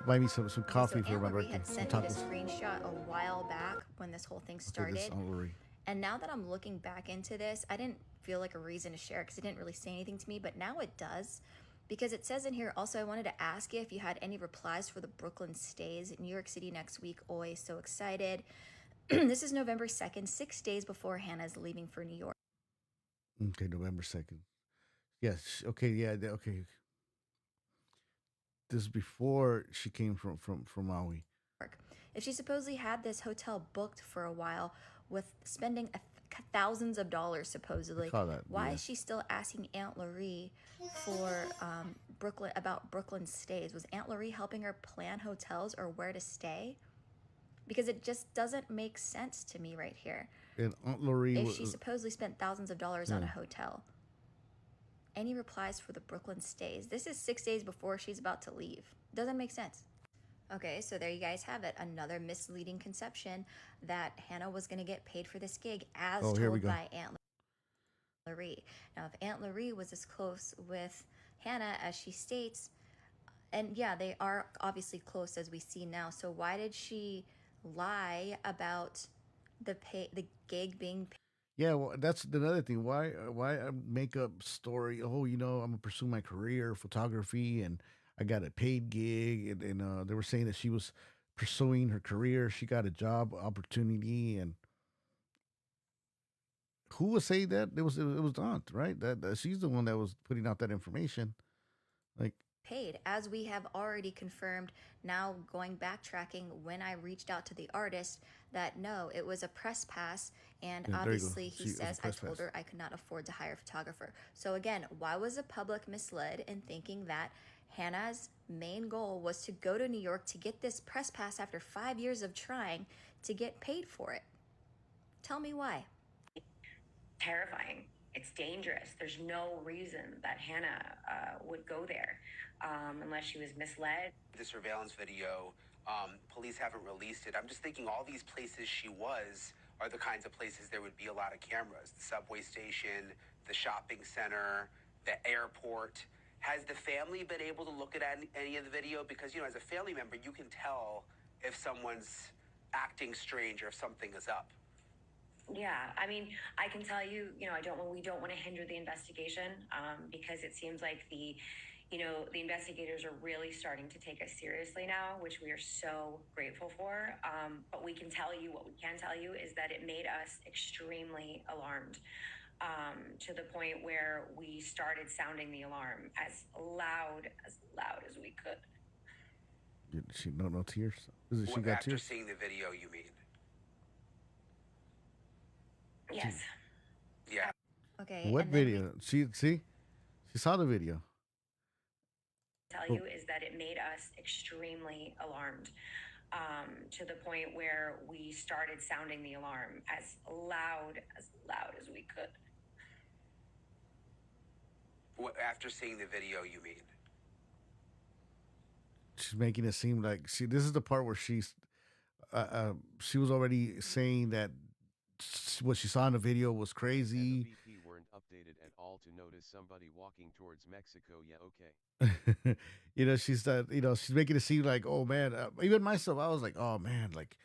S3: Buy me some coffee
S1: So
S3: for
S1: Aunt
S3: my
S1: Loree
S3: birthday.
S1: had
S3: Some
S1: sent me the
S3: tacos.
S1: screenshot a while back when this whole thing
S3: Okay, this is
S1: started.
S3: Aunt Loree.
S1: And now that I'm looking back into this, I didn't feel like a reason to share because it didn't really say anything to me, but now it does. Because it says in here, also, I wanted to ask you if you had any replies for the Brooklyn stays. New York City next week. Always so excited. This is November 2nd, 6 days before Hannah's leaving for New York.
S3: Okay, November 2nd. Yes. Okay. Yeah. Okay. This is before she came from Maui.
S1: If she supposedly had this hotel booked for a while with spending thousands of dollars supposedly,
S3: I saw that,
S1: why
S3: yeah.
S1: is she still asking Aunt Loree for Brooklyn stays? Was Aunt Loree helping her plan hotels or where to stay? Because it just doesn't make sense to me right here.
S3: And Aunt Loree
S1: If
S3: was
S1: she supposedly spent thousands of dollars on a hotel. Any replies for the Brooklyn stays? This is 6 days before she's about to leave. Doesn't make sense. Okay, so there you guys have it. Another misleading conception that Hannah was going to get paid for this gig as told by Aunt Loree. Now, if Aunt Loree was as close with Hannah as she states, and yeah, they are obviously close as we see now, so why did she lie about the gig being paid?
S3: Yeah, well, that's another thing. Why a makeup story? Oh, I'm gonna pursue my career, photography, and I got a paid gig, and they were saying that she was pursuing her career. She got a job opportunity, and who was saying that? It was the aunt, right? That she's the one that was putting out that information. Like,
S1: Paid, as we have already confirmed. Now going backtracking, when I reached out to the artist, that no, it was a press pass, and
S3: yeah, there you go.
S1: obviously he
S3: It was a
S1: says I
S3: press
S1: told
S3: pass.
S1: her I could not afford to hire a photographer. So again, why was the public misled in thinking that Hannah's main goal was to go to New York to get this press pass after 5 years of trying to get paid for it? Tell me why.
S4: Terrifying. It's dangerous. There's no reason that Hannah would go there unless she was misled.
S5: The surveillance video, police haven't released it. I'm just thinking all these places she was are the kinds of places there would be a lot of cameras. The subway station, the shopping center, the airport. Has the family been able to look at any of the video? Because, as a family member, you can tell if someone's acting strange or if something is up.
S4: Yeah, I mean, I can tell you, we don't want to hinder the investigation because it seems like the investigators are really starting to take us seriously now, which we are so grateful for. But we can tell you, what we can tell you is that it made us extremely alarmed to the point where we started sounding the alarm as loud as we could.
S3: She no tears. She got
S5: After
S3: tears.
S5: seeing the video, you mean?
S4: Yes.
S5: Yeah.
S1: Okay.
S3: What
S1: and then
S3: video? She saw the video.
S4: Tell you is that it made us extremely alarmed to the point where we started sounding the alarm as loud as we could.
S5: After seeing the video, you mean?
S3: She's making it seem like this is the part where she was already saying that what she saw in the video was
S2: And
S3: crazy.
S2: the BP weren't updated at all to notice somebody walking towards Mexico. Yeah, okay.
S3: She's making it seem like, oh man, even myself, I was like, oh man, like,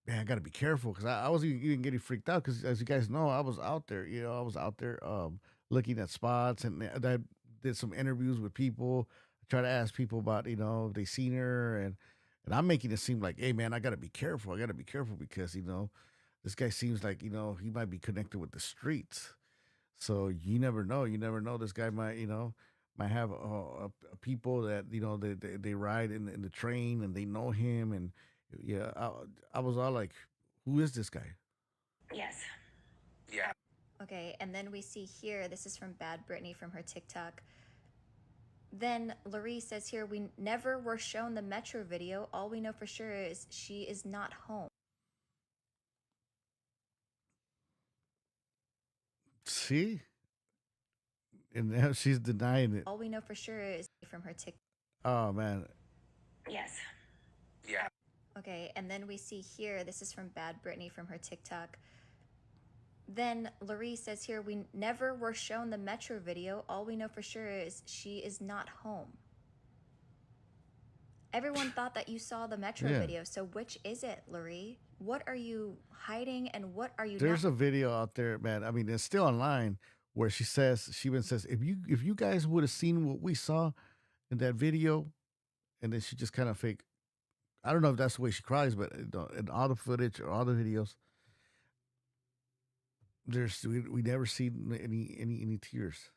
S3: man, I gotta be careful because I was even getting freaked out because, as you guys know, I was out there, looking at spots, and I did some interviews with people. I try to ask people about, if they seen her, and I'm making it seem like, hey man, I gotta be careful. I gotta be careful because this guy seems like he might be connected with the streets. So you never know. You never know. This guy might have people that they ride in the train and they know him. And yeah, I was all like, who is this guy?
S4: Yes.
S5: Yeah.
S1: Okay, and then we see here, this is from Bad Brittany from her TikTok. Then Loree says here, we never were shown the Metro video. All we know for sure is she is not home.
S3: See? And now she's denying it.
S1: All we know for sure is from her TikTok.
S3: Oh man.
S4: Yes.
S5: Yeah.
S1: Okay, and then we see here, this is from Bad Brittany from her TikTok. Then Larry says here, we never were shown the Metro video. All we know for sure is she is not home. Everyone thought that you saw the Metro
S3: Yeah.
S1: video, so which is it, Larry? What are you hiding and what are you
S3: There's
S1: not?
S3: a video out there, man. I mean, it's still online where she even says, if you guys would have seen what we saw in that video, and then she just kind of fake. I don't know if that's the way she cries, but in all the footage or all the videos, we never see any tears.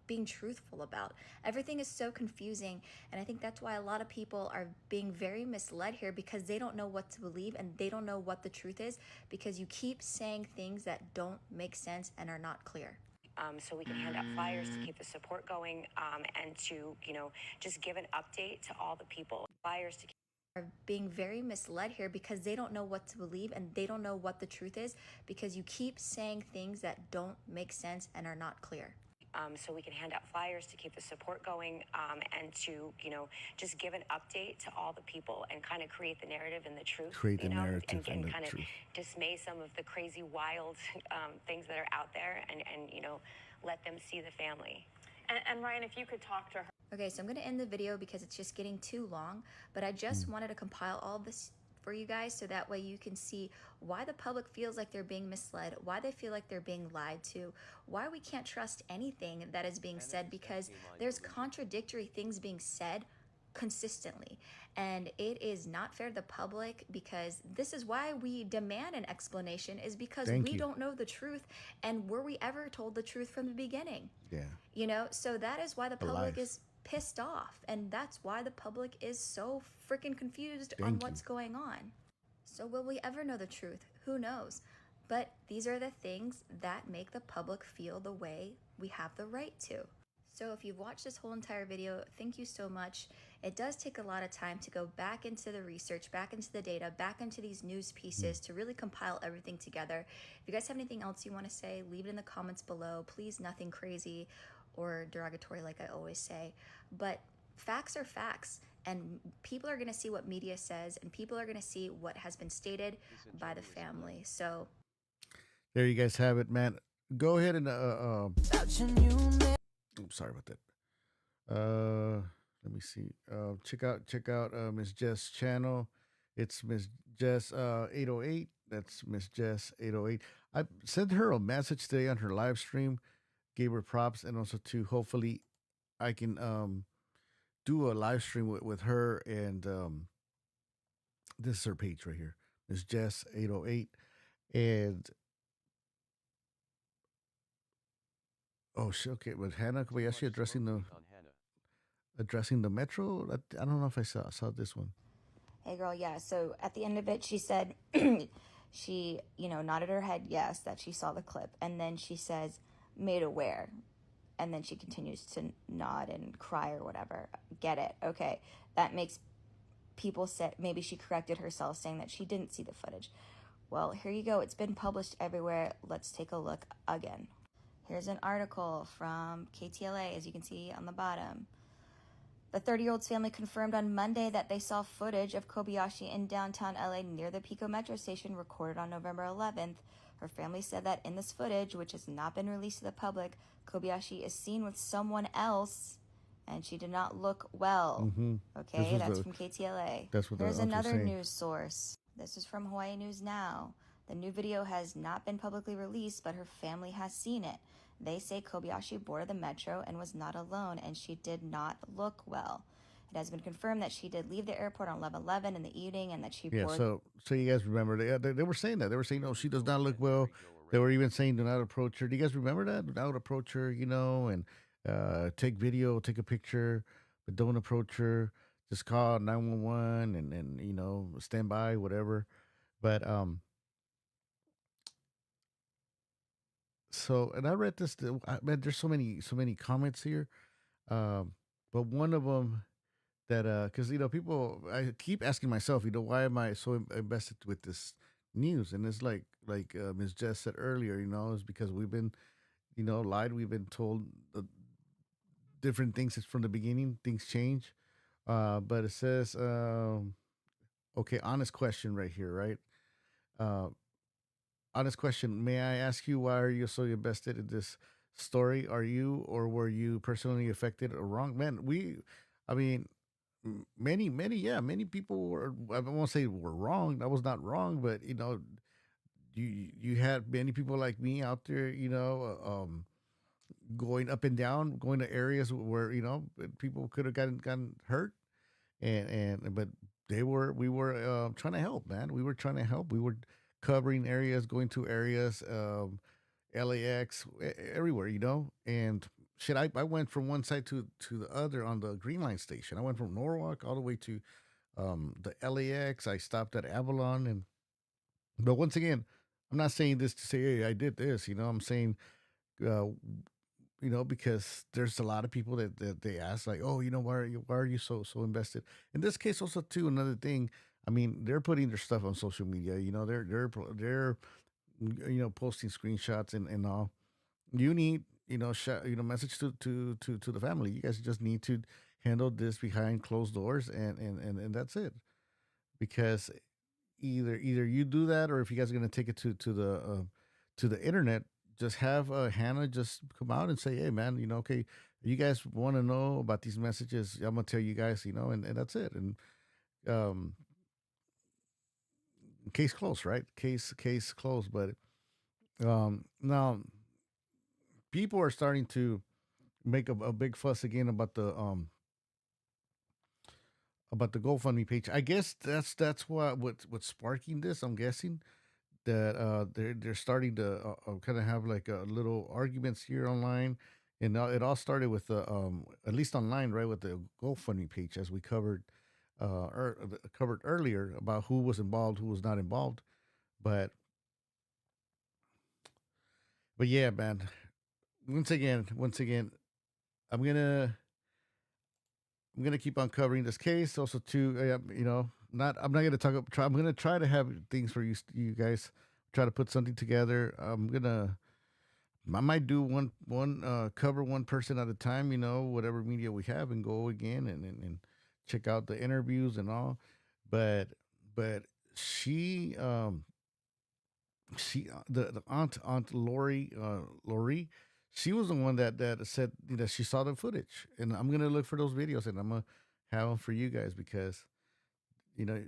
S1: Being truthful about. Everything is so confusing, and I think that's why a lot of people are being very misled here because they don't know what to believe and they don't know what the truth is because you keep saying things that don't make sense and are not clear.
S4: So we can hand out flyers to keep the support going, and to, just give an update to all the people. Flyers to
S1: Are being very misled here because they don't know what to believe and they don't know what the truth is because you keep saying things that don't make sense and are not clear.
S4: So we can hand out flyers to keep the support going, and to, just give an update to all the people and kind of create the narrative and the truth.
S3: Create the narrative
S4: and
S3: and the
S4: kind of
S3: truth.
S4: dismay some of the crazy, wild things that are out there, and let them see the family.
S6: And Ryan, if you could talk to her.
S1: Okay, so I'm going to end the video because it's just getting too long, but I just wanted to compile all this for you guys so that way you can see why the public feels like they're being misled, why they feel like they're being lied to, why we can't trust anything that is being said because there's contradictory things being said consistently, and it is not fair to the public because this is why we demand an explanation, is because
S3: Thank
S1: we
S3: you.
S1: don't know the truth, and were we ever told the truth from the beginning?
S3: Yeah.
S1: So that is why the
S3: The
S1: public
S3: lies.
S1: is pissed off, and that's why the public is so freaking confused on
S3: Thank
S1: what's
S3: you.
S1: going on. So will we ever know the truth? Who knows? But these are the things that make the public feel the way we have the right to. So if you've watched this whole entire video, thank you so much. It does take a lot of time to go back into the research, back into the data, back into these news pieces to really compile everything together. If you guys have anything else you want to say, leave it in the comments below. Please, nothing crazy or derogatory like I always say. But facts are facts, and people are going to see what media says, and people are going to see what has been stated by the family. So
S3: There you guys have it, man. Go ahead and I'm sorry about that. Let me see. Check out Miss Jess' channel. It's Miss Jess 808. That's Miss Jess 808. I sent her a message today on her live stream. Gave her props, and also to hopefully I can do a live stream with her, and this is her page right here, Miss Jess 808, and oh shit, okay, with Hannah Kobayashi addressing the Metro. I don't know if I saw this one.
S1: hey girl, yeah. So at the end of it, she said, she, nodded her head yes, that she saw the clip. And then she says, made aware. And then she continues to nod and cry or whatever. Get it. Okay. That makes people say, maybe she corrected herself saying that she didn't see the footage. Well, here you go. It's been published everywhere. Let's take a look again. Here's an article from KTLA, as you can see on the bottom. The 30-year-old's family confirmed on Monday that they saw footage of Kobayashi in downtown LA near the Pico Metro station recorded on November 11th. Her family said that in this footage, which has not been released to the public, Kobayashi is seen with someone else, and she did not look well. Okay, that's from KTLA.
S3: That's what
S1: Here's
S3: the uncle's
S1: another
S3: saying.
S1: news source. This is from Hawaii News Now. The new video has not been publicly released, but her family has seen it. They say Kobayashi boarded the Metro and was not alone, and she did not look well. It has been confirmed that she did leave the airport on 11/11 in the evening, and that she boarded.
S3: So you guys remember they were saying that. They were saying, "Oh, she does not look well." They were even saying, "Do not approach her." Do you guys remember that? Do not approach her, and take video, take a picture, but don't approach her. Just call 911 and stand by, whatever. But so, and I read this. Man, there's so many comments here. But one of them that because people, I keep asking myself, why am I so invested with this news? And it's like Ms. Jess said earlier, it's because we've been lied. We've been told different things from the beginning. Things change. But it says, okay, honest question right here, right? Uh, honest question. May I ask you why are you so invested in this story? Are you or were you personally affected or wrong? Man, I mean, many, yeah, many people were. I won't say were wrong. That was not wrong, but you had many people like me out there, going up and down, going to areas where people could have gotten hurt, and but we were trying to help, man. We were trying to help. We were covering areas, going to areas, LAX, everywhere, and shit. I went from one side to the other on the Green Line station. I went from Norwalk all the way to the LAX. I stopped at Avalon, and but once again, I'm not saying this to say, hey, I did this. I'm saying, uh, because there's a lot of people that they ask, like, oh, why are you so invested? In this case, also too, another thing. I mean, they're putting their stuff on social media. They're posting screenshots and all. You need message to the family. You guys just need to handle this behind closed doors, and that's it. Because either you do that, or if you guys are gonna take it to the internet, just have Hannah just come out and say, hey man, okay, you guys want to know about these messages, I'm gonna tell you guys, and that's it. And um case closed, right? Case closed. But now people are starting to make a big fuss again about the GoFundMe page. I guess that's what's sparking this. I'm guessing that they're starting to kind of have like a little arguments here online, and it all started with the at least online, right, with the GoFundMe page, as we covered earlier about who was involved, who was not involved. But yeah, man. Once again, I'm gonna I'm gonna keep on covering this case. Also, too, not I'm not gonna I'm gonna try to have things for you guys. Try to put something together. I might do one cover one person at a time. Whatever media we have, and go again and check out the interviews and all. But she the aunt Lori, she was the one that said that she saw the footage, and I'm gonna look for those videos, and I'm gonna have them for you guys, because you know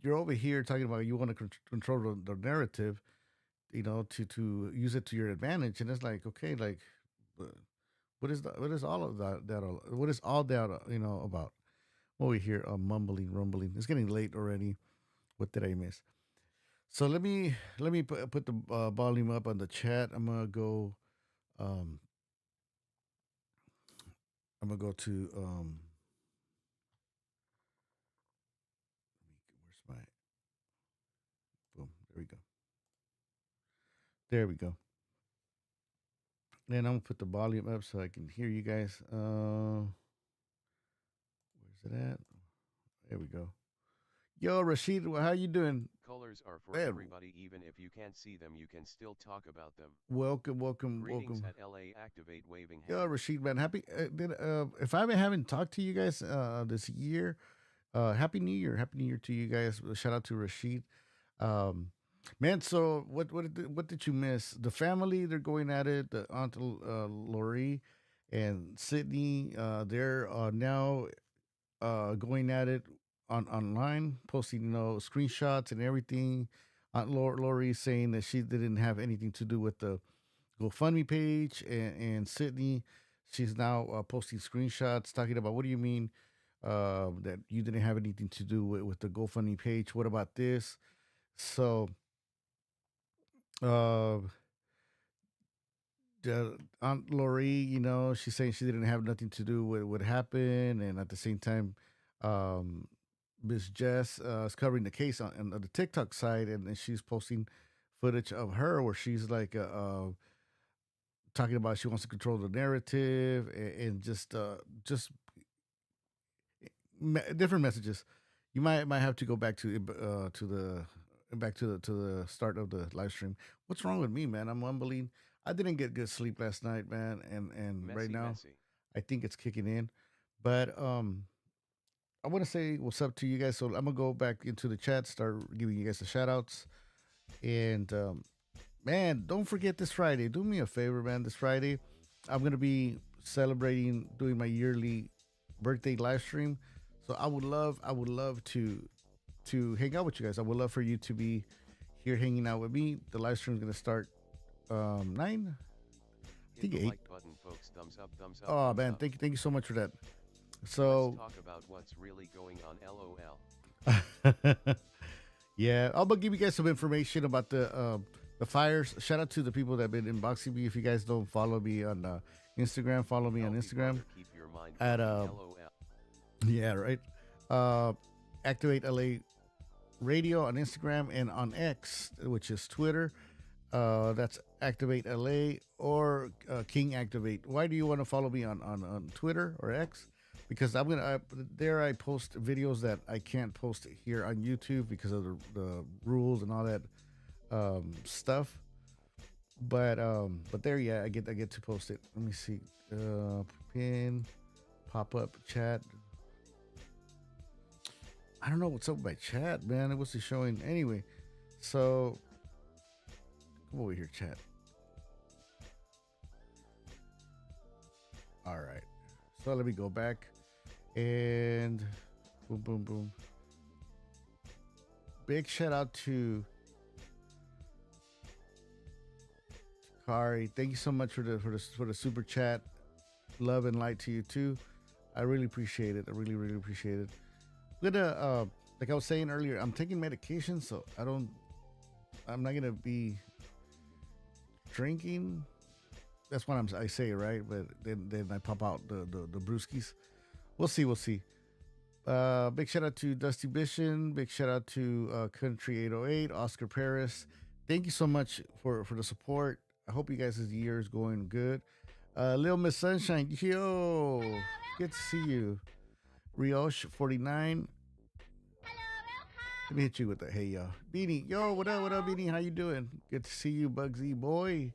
S3: you're over here talking about you want to control the narrative, to use it to your advantage. And it's like, okay, like, uh, what is all of what is all that about? Over here, mumbling, rumbling. It's getting late already. What did I miss? So let me put the volume up on the chat. Um I'm gonna go to where's my boom, there we go. Then I'm gonna put the volume up so I can hear you guys. Where's it at? There we go. Yo, Rashid, how you doing?
S2: Colors are for
S3: Man,
S2: everybody, even if you can't see them, you can still talk about them.
S3: welcome, welcome,
S2: Greetings
S3: welcome.
S2: at LA, activate waving
S3: Yo,
S2: hand.
S3: Rashid, man, if I haven't talked to you guys this year, happy New Year, happy New Year to you guys. Shout out to Rashid. Um, man, so what did you miss? The family, they're going at it. The aunt Lori and Sydney, they're now going at it online, posting screenshots and everything. Aunt Lori saying that she didn't have anything to do with the GoFundMe page, and Sydney, she's now posting screenshots talking about, what do you mean that you didn't have anything to do with the GoFundMe page? What about this? So uh, Aunt Lori, she's saying she didn't have nothing to do with what happened, and at the same time, um, Miss Jess is covering the case on the TikTok side, and she's posting footage of her where she's like talking about she wants to control the narrative, and just different messages. You might have to go back to the start of the live stream. What's wrong with me, man? I'm mumbling. I didn't get good sleep last night, man, and right
S2: Messy,
S3: now
S2: messy.
S3: I think it's kicking in. But I want to say what's up to you guys. So I'm gonna go back into the chat, start giving you guys the shout outs. And man, don't forget this Friday. Do me a favor, man. This Friday, I'm gonna be celebrating doing my yearly birthday live stream. So I would love to hang out with you guys. I would love for you to be here hanging out with me. The live stream is gonna start 9. I
S2: Hit
S3: think
S2: the
S3: 8.
S2: like button, folks. Thumbs up, thumbs up,
S3: Oh
S2: thumbs
S3: man,
S2: up.
S3: thank you so much for that.
S2: Let's
S3: So
S2: talk about what's really going on, LOL.
S3: yeah, I'm gonna give you guys some information about the fires. Shout out to the people that have been inboxing me. If you guys don't follow me on Instagram, follow me on
S2: Healthy
S3: Instagram
S2: brother, keep your mind
S3: at
S2: working, LOL.
S3: yeah, right. Uh, Activate LA Radio on Instagram and on X, which is Twitter. That's Activate LA or King Activate. Why do you want to follow me on Twitter or X? Because there I post videos that I can't post here on YouTube because of the rules and all that stuff. But there, yeah, I get to post it. Let me see. Pin, pop up, chat. I don't know what's up with my chat, man. It wasn't showing anyway. So come over here, chat. All right. So let me go back and boom, boom, boom. Big shout out to Kari. Thank you so much for the super chat. Love and light to you too. I really appreciate it. I really really appreciate it. I'm gonna like I was saying earlier, I'm taking medication, so I'm not gonna be drinking. That's what I say, right? But then I pop out the brewskis. We'll see. We'll see. Big shout out to Dusty Bishan. Big shout out to Country 808, Oscar Paris. Thank you so much for the support. I hope you guys' year is going good. Little Miss Sunshine, yo, good to see you. Rioche 49. Let me hit you with the hey y'all. Beanie, yo, what up, Beanie? How you doing? Good to see you, Bugsy boy.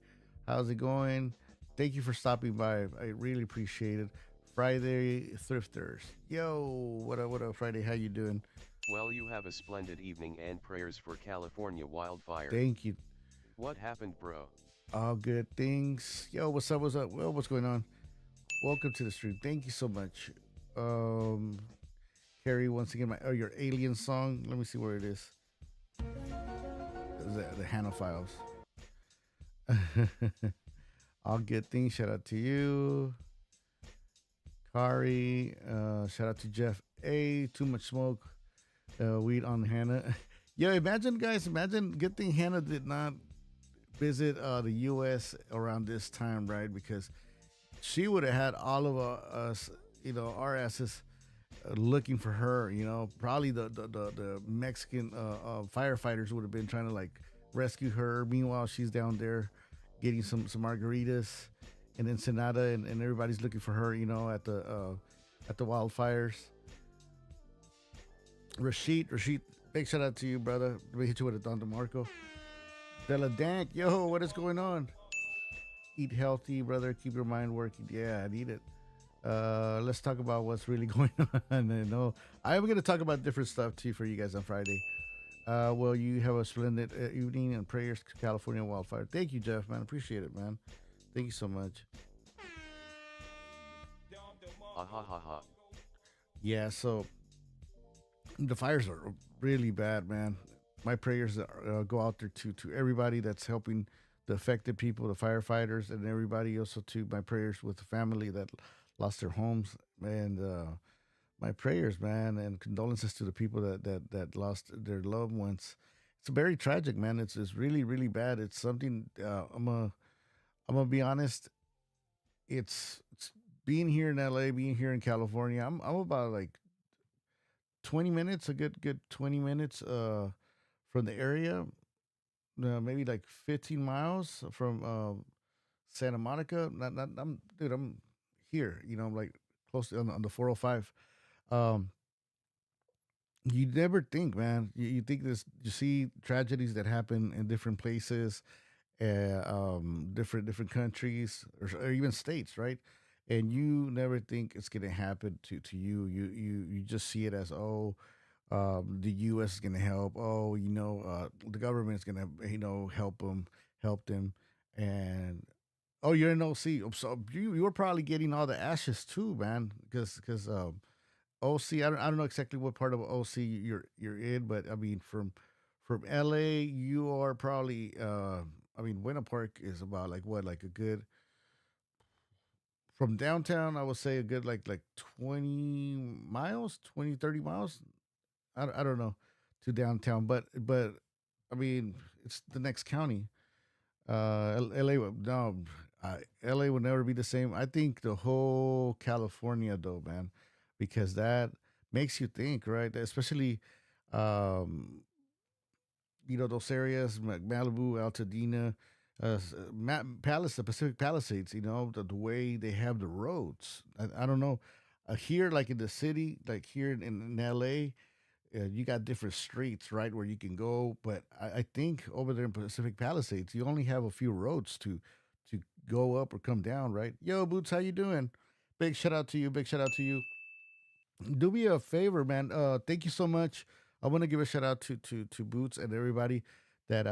S3: How's it going? Thank you for stopping by. I really appreciate it. Friday Thrifters. Yo, what up, Friday? How you doing?
S2: Well, you have a splendid evening and prayers for California wildfire.
S3: Thank you.
S2: What happened, bro?
S3: All good things. Yo, what's up? What's up? Well, what's going on? Welcome to the stream. Thank you so much. Carrie, once again, your alien song. Let me see where it is. The Hannah Files. All good things. Shout out to you. Kari. Shout out to Jeff A. Too much smoke. Weed on Hannah. Yeah, imagine, guys. Imagine. Good thing Hannah did not visit the U.S. around this time, right? Because she would have had all of us, our asses looking for her. Probably the Mexican firefighters would have been trying to like rescue her. Meanwhile, she's down there getting some margaritas and ensenada, and everybody's looking for her. At the wildfires. Rashid, big shout out to you, brother. Let me hit you with a Don DeMarco. Della Dank, yo, what is going on? Eat healthy, brother. Keep your mind working. Yeah, I need it. Let's talk about what's really going on. I know I'm going to talk about different stuff too for you guys on Friday. Well, you have a splendid evening and prayers to California wildfire. Thank you, Jeff, man. Appreciate it, man. Thank you so much.
S2: Ha ha ha ha.
S3: Yeah, so the fires are really bad, man. My prayers go out there to everybody that's helping the affected people, the firefighters, and everybody. Also to my prayers with the family that lost their homes, and my prayers, man, and condolences to the people that lost their loved ones. It's very tragic, man. It's really really bad. It's something. I'm gonna be honest. It's being here in LA, being here in California. I'm about like 20 minutes, a good 20 minutes from the area, maybe like 15 miles from Santa Monica. Not I'm here, I'm like close to, on the 405. Um, you never think, man. You think this, you see tragedies that happen in different places, different countries or even states, right? and you never think it's gonna happen to you. You just see it as, oh, the U.S. is gonna help. Oh, the government's gonna help them, and oh, you're in OC. So you were probably getting all the ashes too, man, because OC. I don't know exactly what part of OC you're in, but I mean from LA, you are probably. I mean, Winter Park is about like what, like a good from downtown. I would say a good like 20 miles, 20 30 miles. I don't know to downtown, but I mean it's the next county. LA no, LA would never be the same. I think the whole California though, man, because that makes you think, right? Especially, um, those areas, Malibu, Altadena, Palace, the Pacific Palisades. The way they have the roads. I don't know. Here, like in the city, like here in LA, you got different streets, right, where you can go. But I think over there in Pacific Palisades, you only have a few roads to go up or come down, right? Yo, Boots, how you doing? Big shout out to you. Big shout out to you. Do me a favor, man. Thank you so much. I want to give a shout out to Boots and everybody that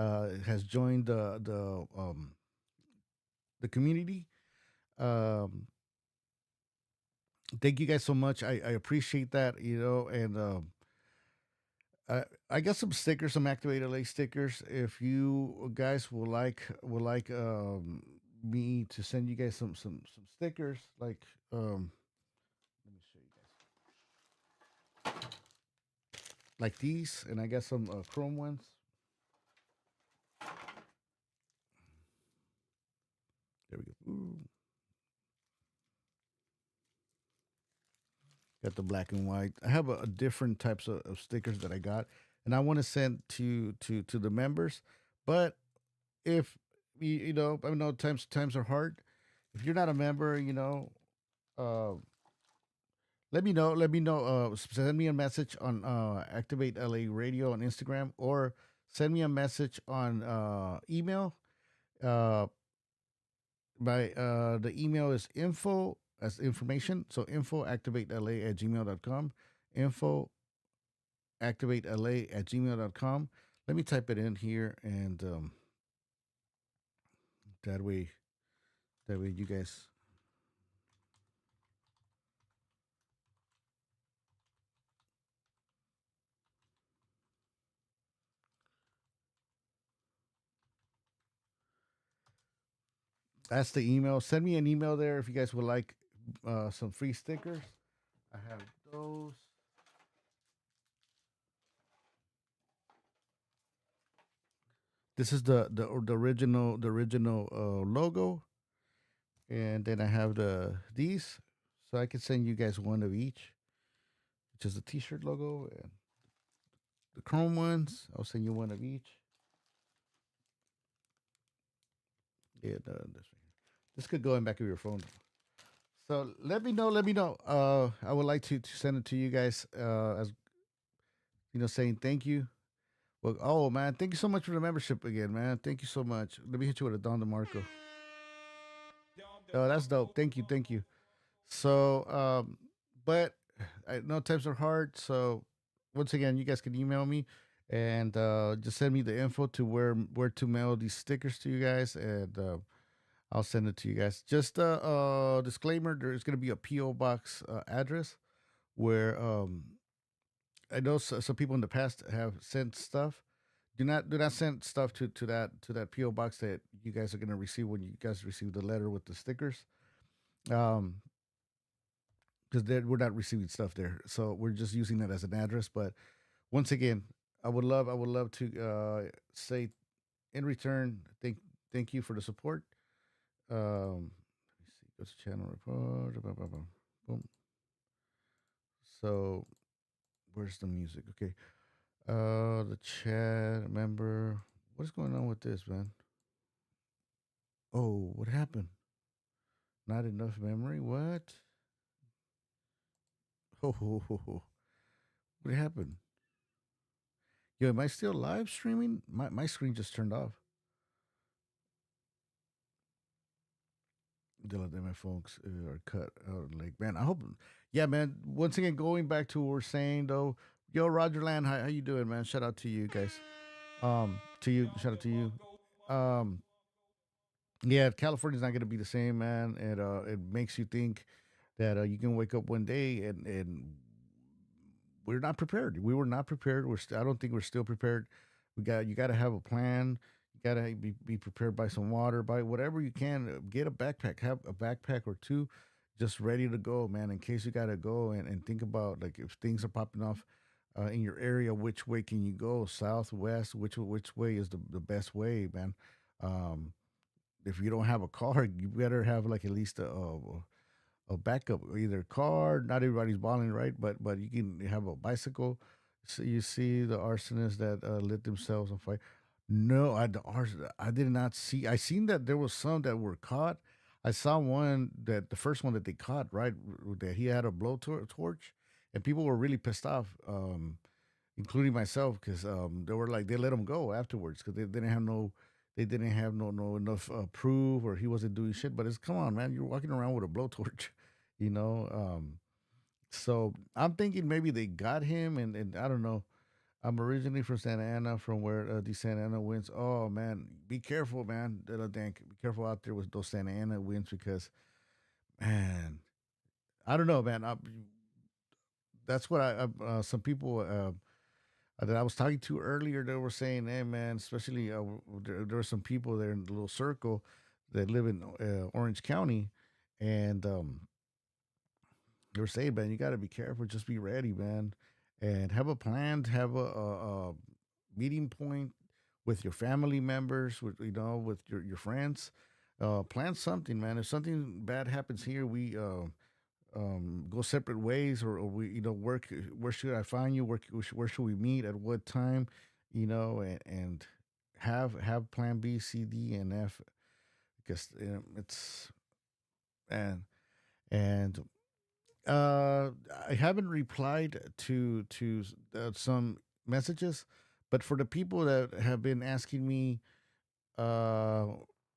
S3: has joined the community. Um, thank you guys so much. I appreciate that. And I got some stickers, some activated lace stickers. If you guys would like me to send you guys some stickers, like let me show you guys, like these, and I got some chrome ones. There we go. Ooh. Got the black and white. I have a different types of stickers that I got, and I want to send to the members. But if I know times are hard. If you're not a member, uh, let me know. Let me know. Send me a message on Activate LA Radio on Instagram, or send me a message on email. Uh, the email is info as information. So info activatela@gmail.com. Info activatela@gmail.com. Let me type it in here, and that way you guys. That's the email. Send me an email there if you guys would like some free stickers. I have those. This is the original logo, and then I have these, so I can send you guys one of each, which is the T-shirt logo, and the chrome ones. I'll send you one of each. Yeah, this could go in back of your phone. So let me know. Let me know. I would like to send it to you guys. As saying thank you. Well, oh man, thank you so much for the membership again, man. Thank you so much. Let me hit you with a Don DeMarco. Oh, that's dope. Thank you, thank you. So, but I know times are hard. So, once again, you guys can email me and just send me the info to where to mail these stickers to you guys, and I'll send it to you guys. Just disclaimer: there's gonna be a PO box address where I know some people in the past have sent stuff. Do not send stuff to that PO box that you guys are gonna receive when you guys receive the letter with the stickers. Um, because we're not receiving stuff there, so we're just using that as an address. But once again, I would love to say in return, thank you for the support. Let me see, go to channel report. Boom. So where's the music? Okay. The chat member. What is going on with this, man? Oh, what happened? Not enough memory. What? Oh, what happened? Yo, am I still live streaming? My screen just turned off. Dylan, my phones are cut out. Like, man, I hope. Yeah, man. Once again, going back to what we're saying though. Yo, Roger Land, how you doing, man? Shout out to you guys. To you, shout out to you. Um, yeah, California's not gonna be the same, man. And it makes you think that you can wake up one day and we're not prepared. We were not prepared. I don't think we're still prepared. You got to have a plan. You got to be prepared. Buy some water. Buy whatever you can. Get a backpack. Have a backpack or two, just ready to go, man. In case you got to go and think about like if things are popping off in your area, which way can you go? South, west. Which way is the best way, man? Um, if you don't have a car, you better have like at least a backup, either car. Not everybody's balling, right? But you can have a bicycle. So you see the arsonists that lit themselves on fire. No, I did not see. I seen that there was some that were caught. I saw one that the first one that they caught, right, that he had a torch, and people were really pissed off, including myself, because they were like they let him go afterwards because they didn't have no enough proof or he wasn't doing shit. But it's come on, man, you're walking around with a blowtorch, you know. So I'm thinking maybe they got him, and I don't know. I'm originally from Santa Ana, from where the Santa Ana winds. Oh man, be careful, man. Be careful out there with those Santa Ana winds because, man, I don't know, man. That's what some people that I was talking to earlier. They were saying, "Hey, man, especially there are some people there in the little circle that live in Orange County, and they were saying, man, you got to be careful. Just be ready, man, and have a plan. Have a meeting point with your family members, with with your friends. Plan something, man. If something bad happens here, we go separate ways, or we work. Where should I find you? Where should we meet? At what time? And have plan B, C, D, and F because it's and and Uh, I haven't replied to some messages, but for the people that have been asking me uh,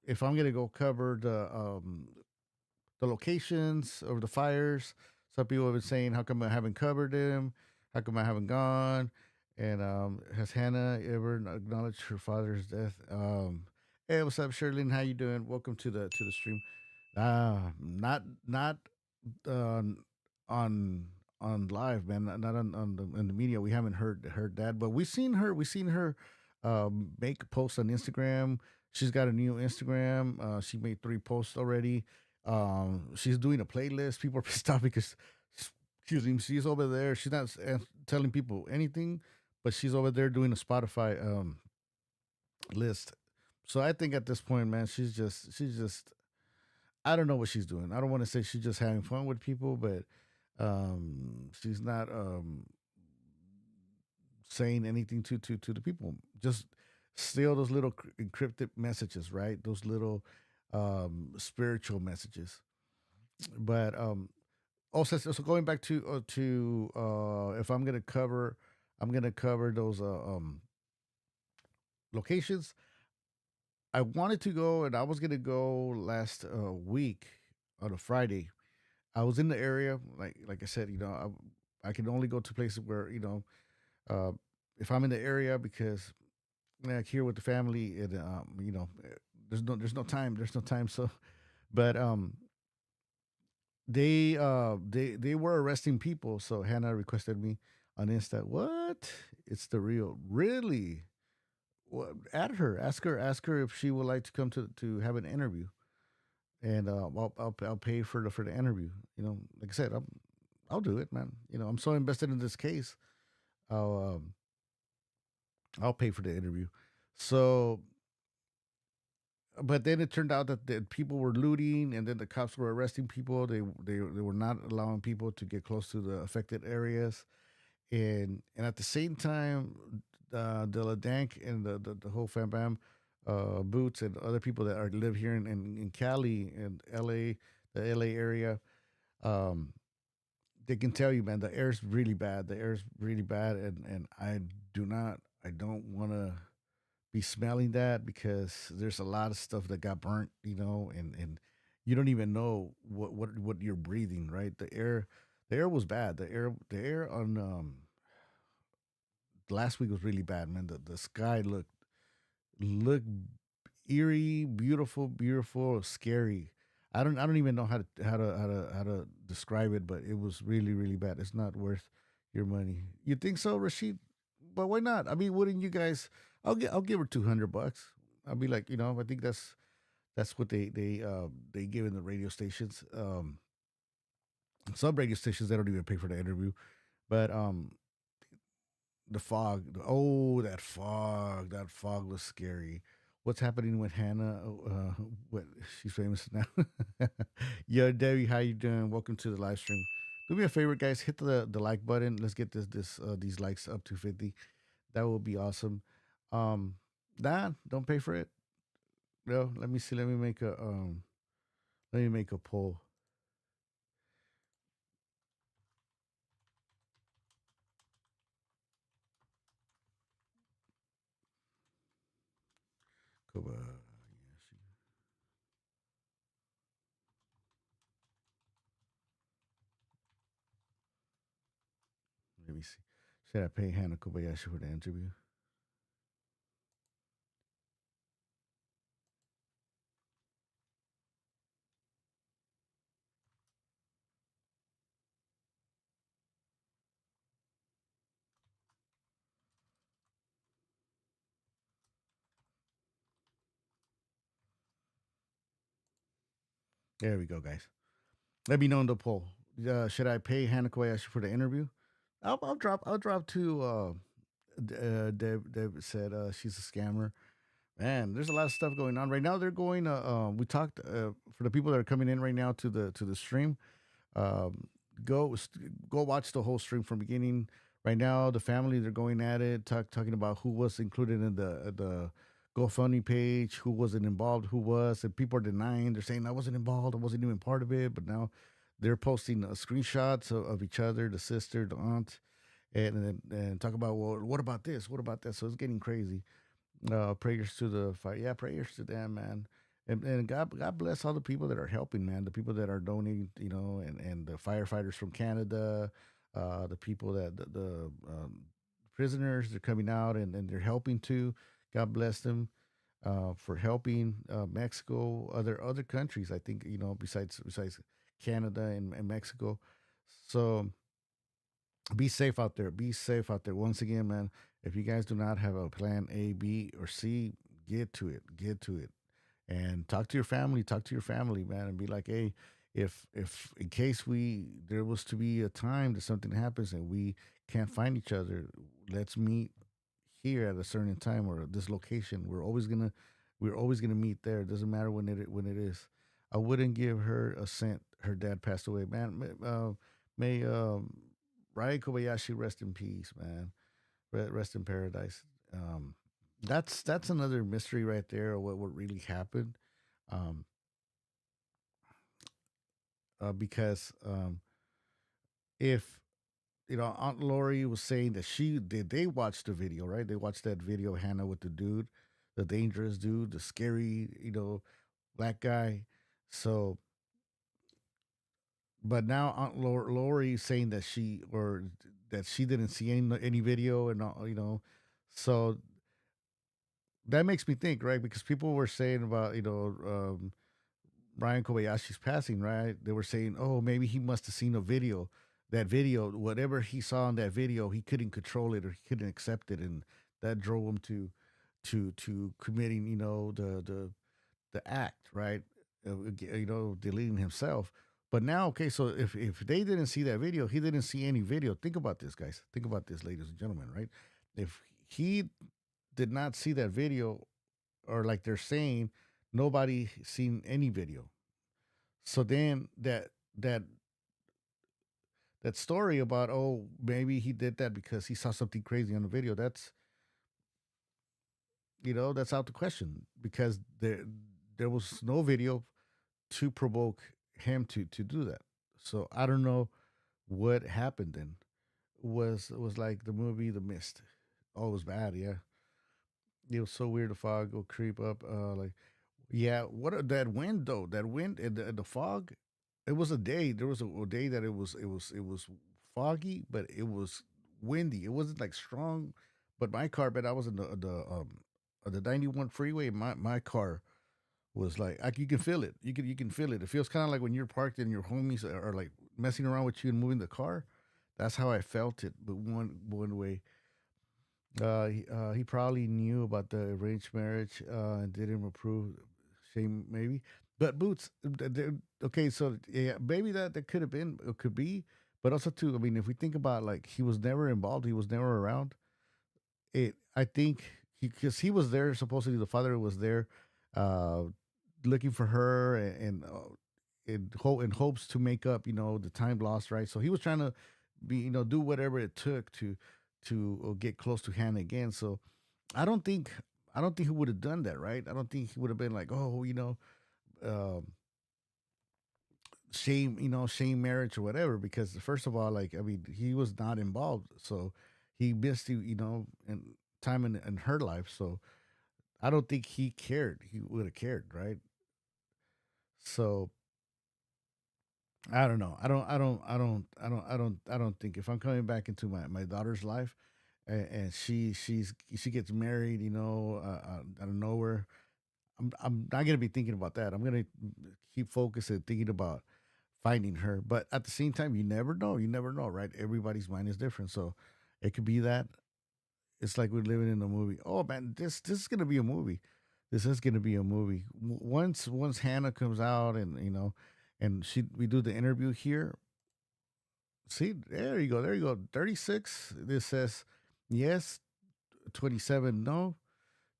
S3: if I'm gonna go cover the locations of the fires, some people have been saying, "How come I haven't covered them? How come I haven't gone?" And has Hannah ever acknowledged her father's death? Hey, what's up, Shirley? How you doing? Welcome to the stream. Not uh, on live, man. Not on the media. We haven't heard that, but we seen her make posts on Instagram. She's got a new Instagram. She made 3 posts already. She's doing a playlist. People are pissed off because excuse me, she's over there. She's not telling people anything, but she's over there doing a Spotify list. So I think at this point, man, she's just I don't know what she's doing. I don't want to say she's just having fun with people, but she's not saying anything to the people. Just still those little encrypted messages, right? Those little spiritual messages. But also, so going back to if I'm gonna cover those locations. I wanted to go, and I was gonna go last week on a Friday. I was in the area, like I said, I can only go to places where uh, if I'm in the area because like here with the family, and there's no time. So, but they were arresting people. So Hannah requested me on Insta. What? It's the real, really? Well, ask her if she would like to come to have an interview, and I'll pay for the interview. Like I said, I'll do it, man. I'm so invested in this case. I'll um, I'll pay for the interview. So, but then it turned out that the people were looting, and then the cops were arresting people. They were not allowing people to get close to the affected areas, and at the same time, the Ladank and the whole Fam Bam, Boots and other people that are live here in Cali and LA, the LA area, um, they can tell you, man, the air's really bad. The air's really bad, and I don't want to be smelling that because there's a lot of stuff that got burnt, and you don't even know what you're breathing, right? The air was bad. The air on last week was really bad, man. The sky looked eerie, beautiful, beautiful, scary. I don't even know how to describe it, but it was really really bad. It's not worth your money. You think so, Rashid? But why not? I mean, wouldn't you guys? I'll give her $200. I'll be like, I think that's what they give in the radio stations. Some radio stations they don't even pay for the interview, but the fog. That fog was scary. What's happening with Hannah? What she's famous now. Yo, Debbie, how you doing? Welcome to the live stream. Do me a favor, guys. Hit the like button. Let's get these likes up to 50. That would be awesome. Um, Don, don't pay for it. No, let me see. Let me make a poll. Kobayashi. Let me see. Should I pay Hannah Kobayashi for the interview? There we go, guys. Let me know in the poll. Should I pay Hannah Kobayashi for the interview? I'll drop to. Deb said she's a scammer. Man, there's a lot of stuff going on right now. They're going. We talked for the people that are coming in right now to the stream. Um, go watch the whole stream from beginning. Right now, the family they're going at it, talking about who was included in the GoFundMe page, who wasn't involved, who was, and people are denying. They're saying I wasn't involved, I wasn't even part of it, but now they're posting screenshots of each other, the sister, the aunt, and talk about, well, what about this, what about that? So it's getting crazy. Prayers to the fight. Yeah, prayers to them, man. And God bless all the people that are helping, man. The people that are donating, and the firefighters from Canada, the people the prisoners, they're coming out and they're helping too. God bless them for helping Mexico, other countries. I think besides Canada and Mexico. So be safe out there. Be safe out there. Once again, man, if you guys do not have a plan A, B, or C, get to it. Get to it. And talk to your family. Talk to your family, man, and be like, hey, if in case there was to be a time that something happens and we can't find each other, let's meet here at a certain time or this location. We're always gonna meet there. It doesn't matter when it is. I wouldn't give her a cent. Her dad passed away, man. May Ryan Kobayashi rest in peace, man. Rest in paradise. Um, that's another mystery right there, of what really happened. Um, because if Aunt Lori was saying that they watched the video, right? They watched that video of Hannah with the dude, the dangerous dude, the scary, black guy. So, but now Aunt Lori saying that she didn't see any video and all, so that makes me think, right? Because people were saying about Ryan Kobayashi's passing, right? They were saying, oh, maybe he must have seen a video. That video, whatever he saw in that video, he couldn't control it or he couldn't accept it, and that drove him to committing, the act, right? Deleting himself. But now, okay, so if they didn't see that video, he didn't see any video. Think about this, guys. Think about this, ladies and gentlemen, right? If he did not see that video, or like they're saying, nobody seen any video. So then that story about, oh, maybe he did that because he saw something crazy on the video, that's out the question, because there was no video to provoke him to do that. So I don't know what happened then. Was like the movie The Mist. Oh, it was bad, yeah. It was so weird. The fog will creep up. Like, Yeah, that wind though? That wind and the fog. It was a day. There was a day that it was foggy, but it was windy. It wasn't like strong. But my car, but I was in the 91 freeway. My car was like you can feel it. You can feel it. It feels kind of like when you're parked and your homies are like messing around with you and moving the car. That's how I felt it. But one way. He probably knew about the arranged marriage and didn't approve. Shame, maybe. But Boots, okay, so yeah, maybe that could have been, it could be, but also too. I mean, if we think about like he was never involved, he was never around. I think because he was there. Supposedly, the father was there, uh, looking for her in hopes to make up, the time lost, right? So he was trying to do whatever it took to get close to Hannah again. So I don't think I don't think he would have done that, right? I don't think he would have been like, oh, um, shame, shame marriage or whatever. Because first of all, like I mean, he was not involved, so he missed in time in her life. So I don't think he cared. He would have cared, right? So I don't know. I don't think if I'm coming back into my daughter's life, and she gets married, out of nowhere, I'm not gonna be thinking about that. I'm gonna keep focusing, thinking about finding her. But at the same time, you never know. You never know, right? Everybody's mind is different, so it could be that. It's like we're living in a movie. Oh man, this is gonna be a movie. This is gonna be a movie. Once Hannah comes out, and we do the interview here. See, there you go. There you go. 36. This says yes. 27 no.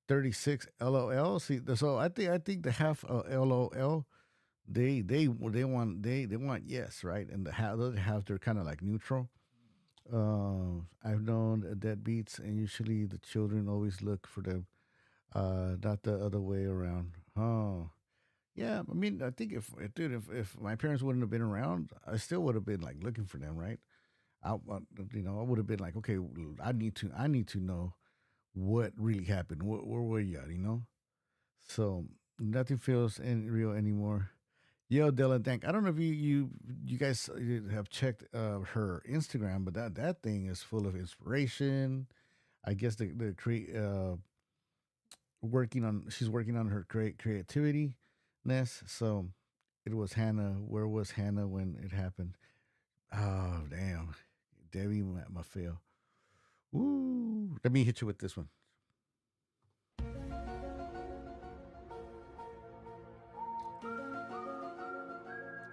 S3: 36 LOL. See, so I think the half LOL, they want yes, right? And the other half, they're kind of like neutral. I've known deadbeats, and usually the children always look for them, not the other way around. Oh, yeah. I mean, I think dude, if my parents wouldn't have been around, I still would have been like looking for them, right? I would have been like, okay, I need to know what really happened. Where were you at? So nothing feels real anymore. Yo, Dylan, thank. I don't know if you guys have checked her Instagram, but that thing is full of inspiration. I guess the create working on she's working on her creativity ness. So it was Hannah. Where was Hannah when it happened? Oh damn, Debbie Maffeo. Ooh, let me hit you with this one.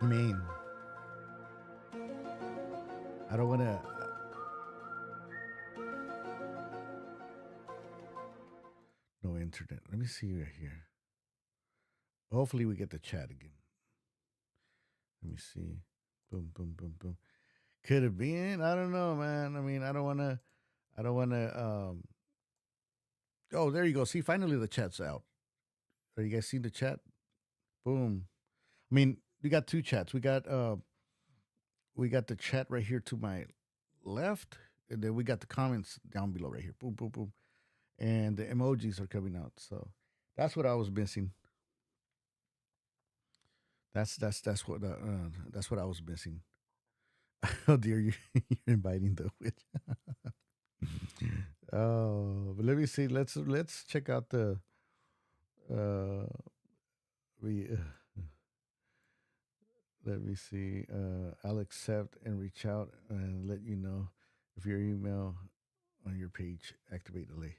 S3: I mean, I don't want to. No internet. Let me see right here. Hopefully, we get the chat again. Let me see. Boom, boom, boom, boom. Could have been. I don't know, man. I mean, I don't want to. I don't want to. Oh, there you go. See, finally the chat's out. Are you guys seeing the chat? Boom. I mean, we got two chats. We got the chat right here to my left, and then we got the comments down below right here. Boom, boom, boom, and the emojis are coming out. So that's what I was missing. That's what I was missing. Oh dear, you're inviting the witch. Oh, but let me see. Let's check out the uh we let me see. I'll accept and reach out and let you know if your email on your page activate delay.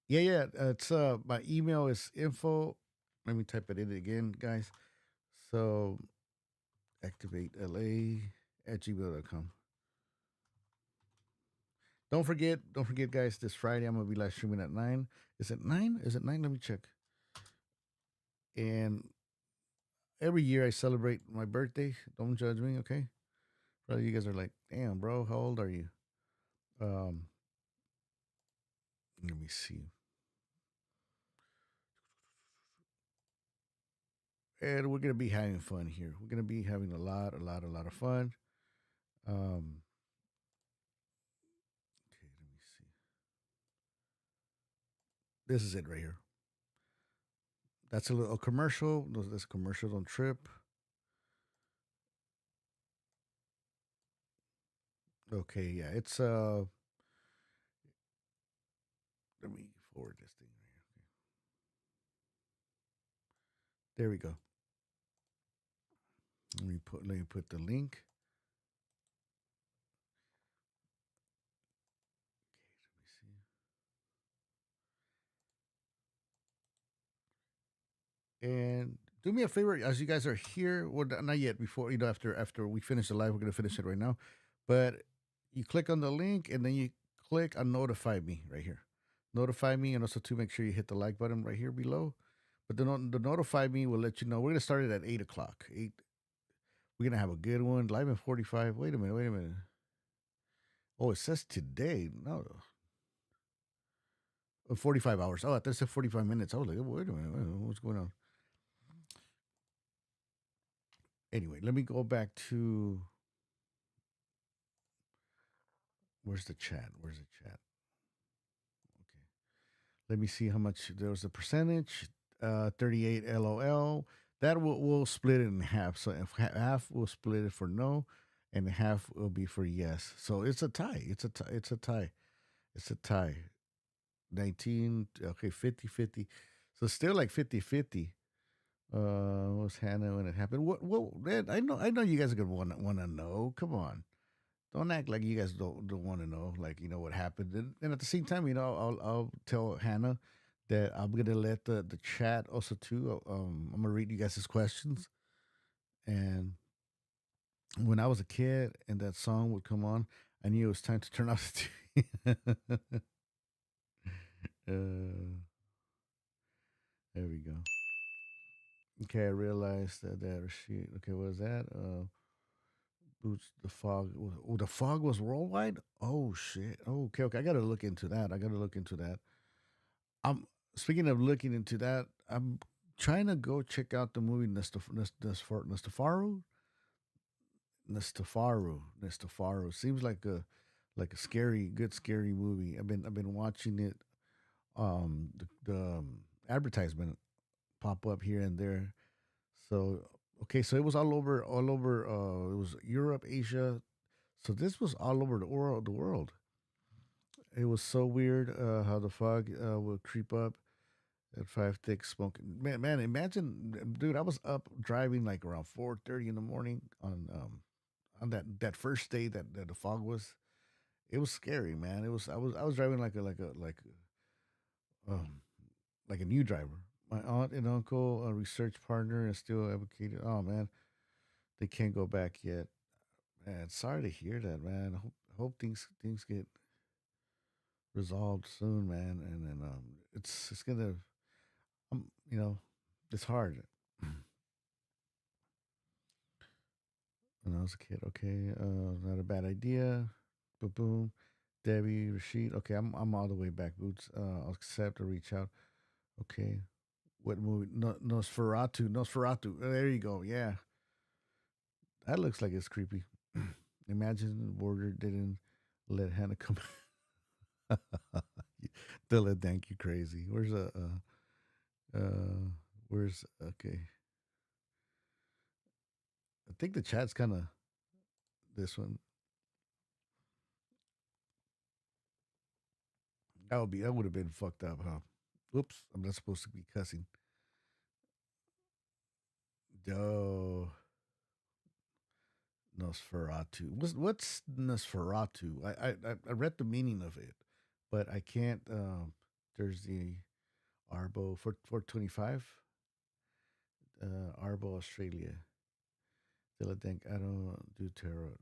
S3: Yeah, yeah. It's my email is info. Let me type it in again, guys. So activate LA at gmail.com. Don't forget, guys. This Friday I'm gonna be live streaming at 9. Is it 9? Is it 9? Let me check. And every year I celebrate my birthday. Don't judge me, okay? Probably you guys are like, damn, bro, how old are you? Um, Let me see. And we're gonna be having fun here. We're gonna be having a lot of fun. Um, okay, let me see. This is it right here. That's a little commercial. That's a commercial. Don't trip. Okay, yeah, it's let me forward this thing right here. There we go. Let me put the link. Okay, let me see. And do me a favor, as you guys are here. Well, not yet. Before after we finish the live, we're gonna finish it right now. But you click on the link, and then you click on notify me right here. Notify me, and also to make sure you hit the like button right here below. But the notify me will let you know. We're gonna start it at 8 o'clock. We're gonna have a good one. Live in 45. Wait a minute. Wait a minute. Oh, it says today. No, 45 hours. Oh, I thought it said 45 minutes. I was like, wait a minute. What's going on? Anyway, let me go back to where's the chat? Where's the chat? Okay. Let me see how much there was the percentage. 38 LOL. That we'll split it in half. So if half we'll split it for no, and half will be for yes. So it's a tie. It's a tie. It's a tie. It's a tie. 19. Okay, 50-50. So still like 50-50. Was Hannah when it happened? What man, I know you guys are gonna wanna know. Come on. Don't act like you guys don't want to know, like what happened. And at the same time, I'll tell Hannah that I'm gonna let the chat also too. I'm gonna read you guys' questions. And when I was a kid and that song would come on, I knew it was time to turn off the TV. There we go. Okay, I realized that she. Okay, what was that? Boots. The fog. Oh, the fog was worldwide. Oh shit. Oh, okay, okay. I gotta look into that. I gotta look into that. I'm speaking of looking into that. I'm trying to go check out the movie Nastafaru. Nastafaru seems like a scary, good scary movie. I've been watching it. The advertisement pop up here and there. So okay, so it was all over. It was Europe, Asia. So this was all over the world. The world. It was so weird how the fog would creep up at five thick smoking. Man, imagine, dude. I was up driving like around 4:30 in the morning on that first day that the fog was. It was scary, man. It was. I was driving um, like a new driver. My aunt and uncle, a research partner, and still advocated. Oh man, they can't go back yet. Man, sorry to hear that, man. Hope things get resolved soon, man. And then it's gonna, um, you know, it's hard. When I was a kid, okay, not a bad idea. Boom, boom. Debbie, Rashid. Okay, I'm all the way back. Boots. I'll accept or reach out. Okay, what movie? No, Nosferatu. There you go. Yeah, that looks like it's creepy. Imagine the border didn't let Hannah come. They'll thank you crazy. Where's okay? I think the chat's kind of this one. That would have been fucked up, huh? Oops, I'm not supposed to be cussing. Oh, Nosferatu. What's Nosferatu? I read the meaning of it, but I can't. There's the Arbo for 425. Arbo Australia. Still, I think I don't do tarot.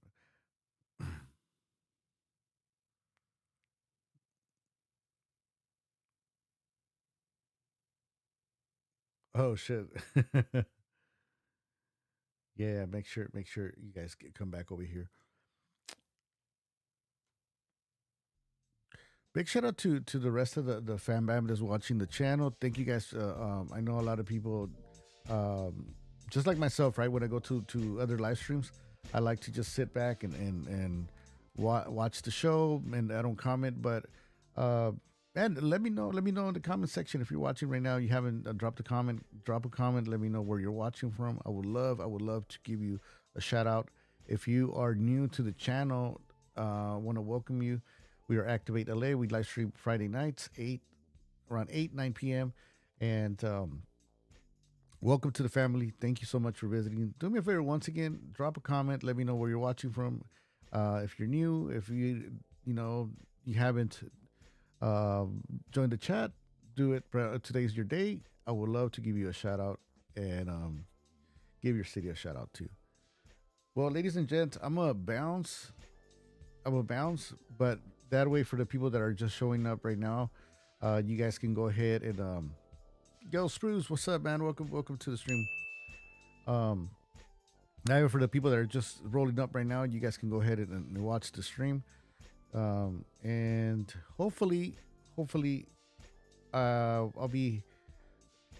S3: Oh shit. Yeah, make sure you guys come back over here. Big shout out to the rest of the fan bam that's watching the channel. Thank you guys. I know a lot of people, um, just like myself, right? When I go to other live streams, I like to just sit back and watch the show, and I don't comment. But uh, And let me know. Let me know in the comment section if you're watching right now. You haven't dropped a comment. Drop a comment. Let me know where you're watching from. I would love to give you a shout out. If you are new to the channel, want to welcome you. We are Activate LA. We live stream Friday nights, around 9 p.m. And welcome to the family. Thank you so much for visiting. Do me a favor once again. Drop a comment. Let me know where you're watching from. If you're new, if you haven't join the chat, do it. Today's your day. I would love to give you a shout out and give your city a shout out too. Well, ladies and gents, I'm gonna bounce, but that way for the people that are just showing up right now, you guys can go ahead and yo, Spruce, what's up, man? Welcome to the stream. Now for the people that are just rolling up right now, you guys can go ahead and watch the stream. And hopefully, I'll be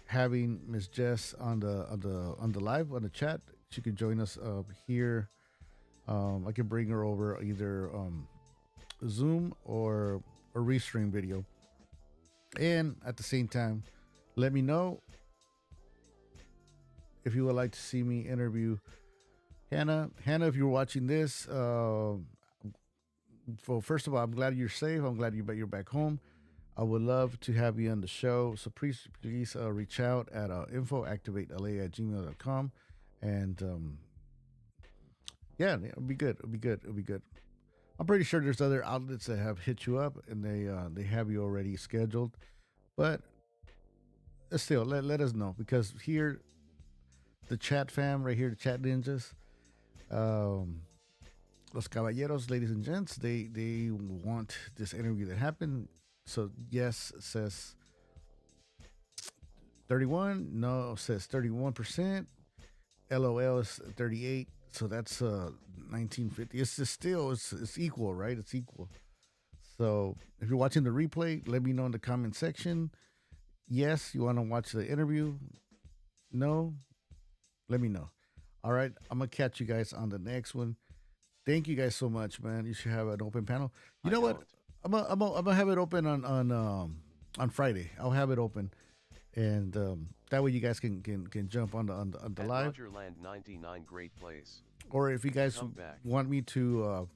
S3: having Miss Jess on the live on the chat. She could join us here. I can bring her over either Zoom or a restream video. And at the same time, let me know if you would like to see me interview Hannah. Hannah, if you're watching this, well, first of all, I'm glad you're safe. I'm glad you're back home. I would love to have you on the show. So please reach out at infoactivatela@gmail.com. And yeah, it'll be good. I'm pretty sure there's other outlets that have hit you up and they have you already scheduled. But still, let us know, because here, the chat fam right here, the chat ninjas, Los Caballeros, ladies and gents, they want this interview to happen. So yes says 31, no says 31%, LOL is 38. So that's 1950. It's just still it's equal, right? It's equal. So if you're watching the replay, let me know in the comment section. Yes, you want to watch the interview? No, let me know. All right, I'm gonna catch you guys on the next one. Thank you guys so much, man. You should have an open panel. You know what? I'm gonna have it open on Friday. I'll have it open, and that way you guys can jump on the live.
S2: Rogerland 99, great place.
S3: Or if you guys want me to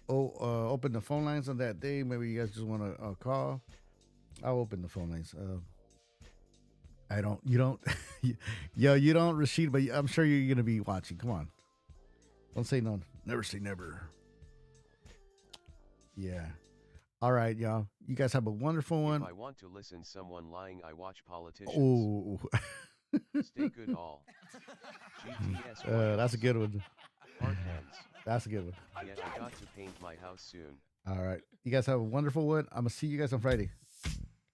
S3: open the phone lines on that day, maybe you guys just want to call, I'll open the phone lines. You don't, Rashid, but I'm sure you're gonna be watching. Come on, don't say no. Never say never. Yeah. All right, y'all. You guys have a wonderful one.
S2: If I want to listen someone lying, I watch politicians.
S3: Oh.
S2: Stay good all. GTS.
S3: That's a good one.
S2: Hard hands.
S3: That's a good one.
S2: Yeah, I got to paint my house soon.
S3: All right. You guys have a wonderful one. I'm gonna see you guys on Friday.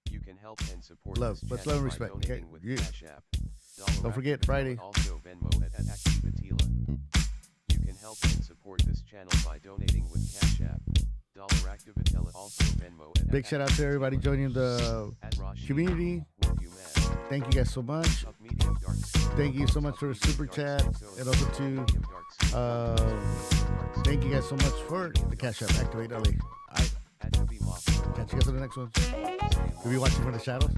S2: You can help and support
S3: love,
S2: this
S3: but
S2: channel
S3: love and
S2: by
S3: respect. Okay.
S2: donating with
S3: Yeah.
S2: Cash App.
S3: Don't forget Friday.
S2: Also Venmo at Activatela. You can help and support this channel by donating with Cash App. Activatela, also Venmo at
S3: Big shout out to everybody joining the community. Thank you guys so much. Thank you so much for the super chat, and also to thank you guys so much for the Cash App Activate LA. Alright. Catch you guys on the next one. We'll be watching from the shadows.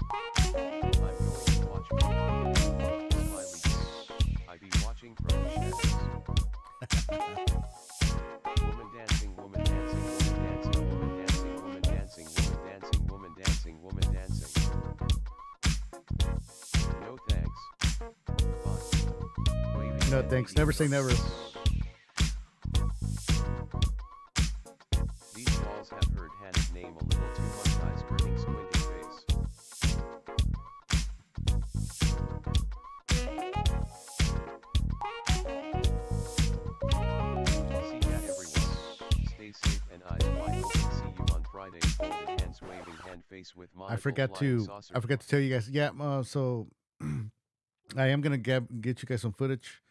S2: I be watching from the shadows. Woman dancing, woman dancing, woman dancing, woman dancing, woman dancing, woman dancing, woman dancing, woman dancing. No thanks. Bye. Waving
S3: No thanks. Never say never.
S2: These walls have heard Hannah's name a little too much. Eyes grinning, squinting face. See ya everyone. Stay safe and eyes wide open. See you on Friday. Folded hands, waving hand face with
S3: I forgot to tell you guys. Yeah, so I am gonna get you guys some footage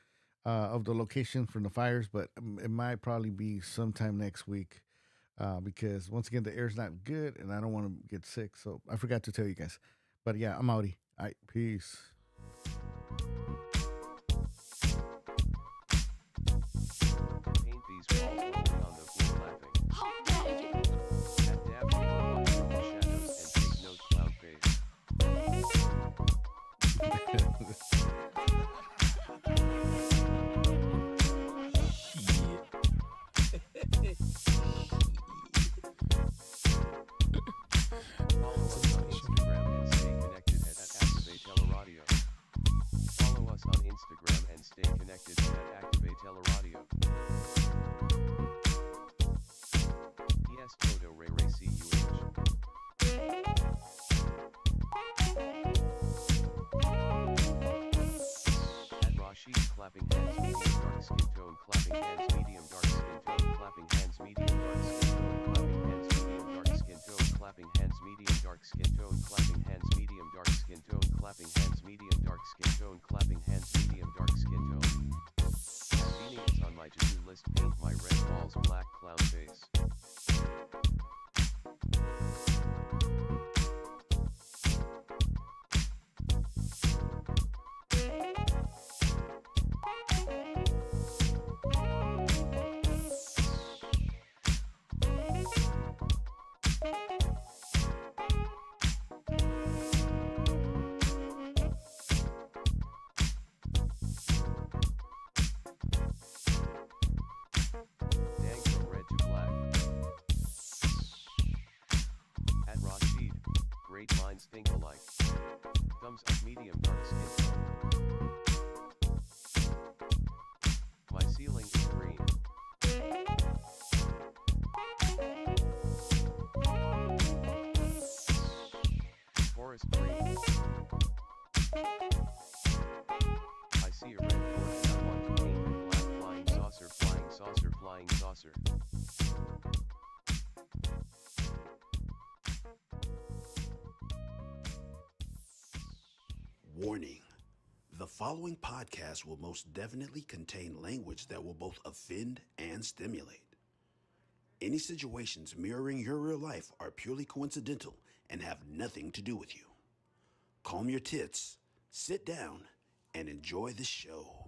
S3: of the location from the fires, but it might probably be sometime next week because once again the air's not good and I don't want to get sick. So I forgot to tell you guys. But yeah, I'm outie. All right, peace.
S2: Paint these walls rolling on the floor laughing. At Dab, from the shadows clouds think alike. Thumbs up medium dark skin. My ceiling is green. Forest green. I see a red forest I want to paint with black flying saucer, flying saucer, flying saucer.
S7: Warning. The following podcast will most definitely contain language that will both offend and stimulate. Any situations mirroring your real life are purely coincidental and have nothing to do with you. Calm your tits, sit down, and enjoy the show.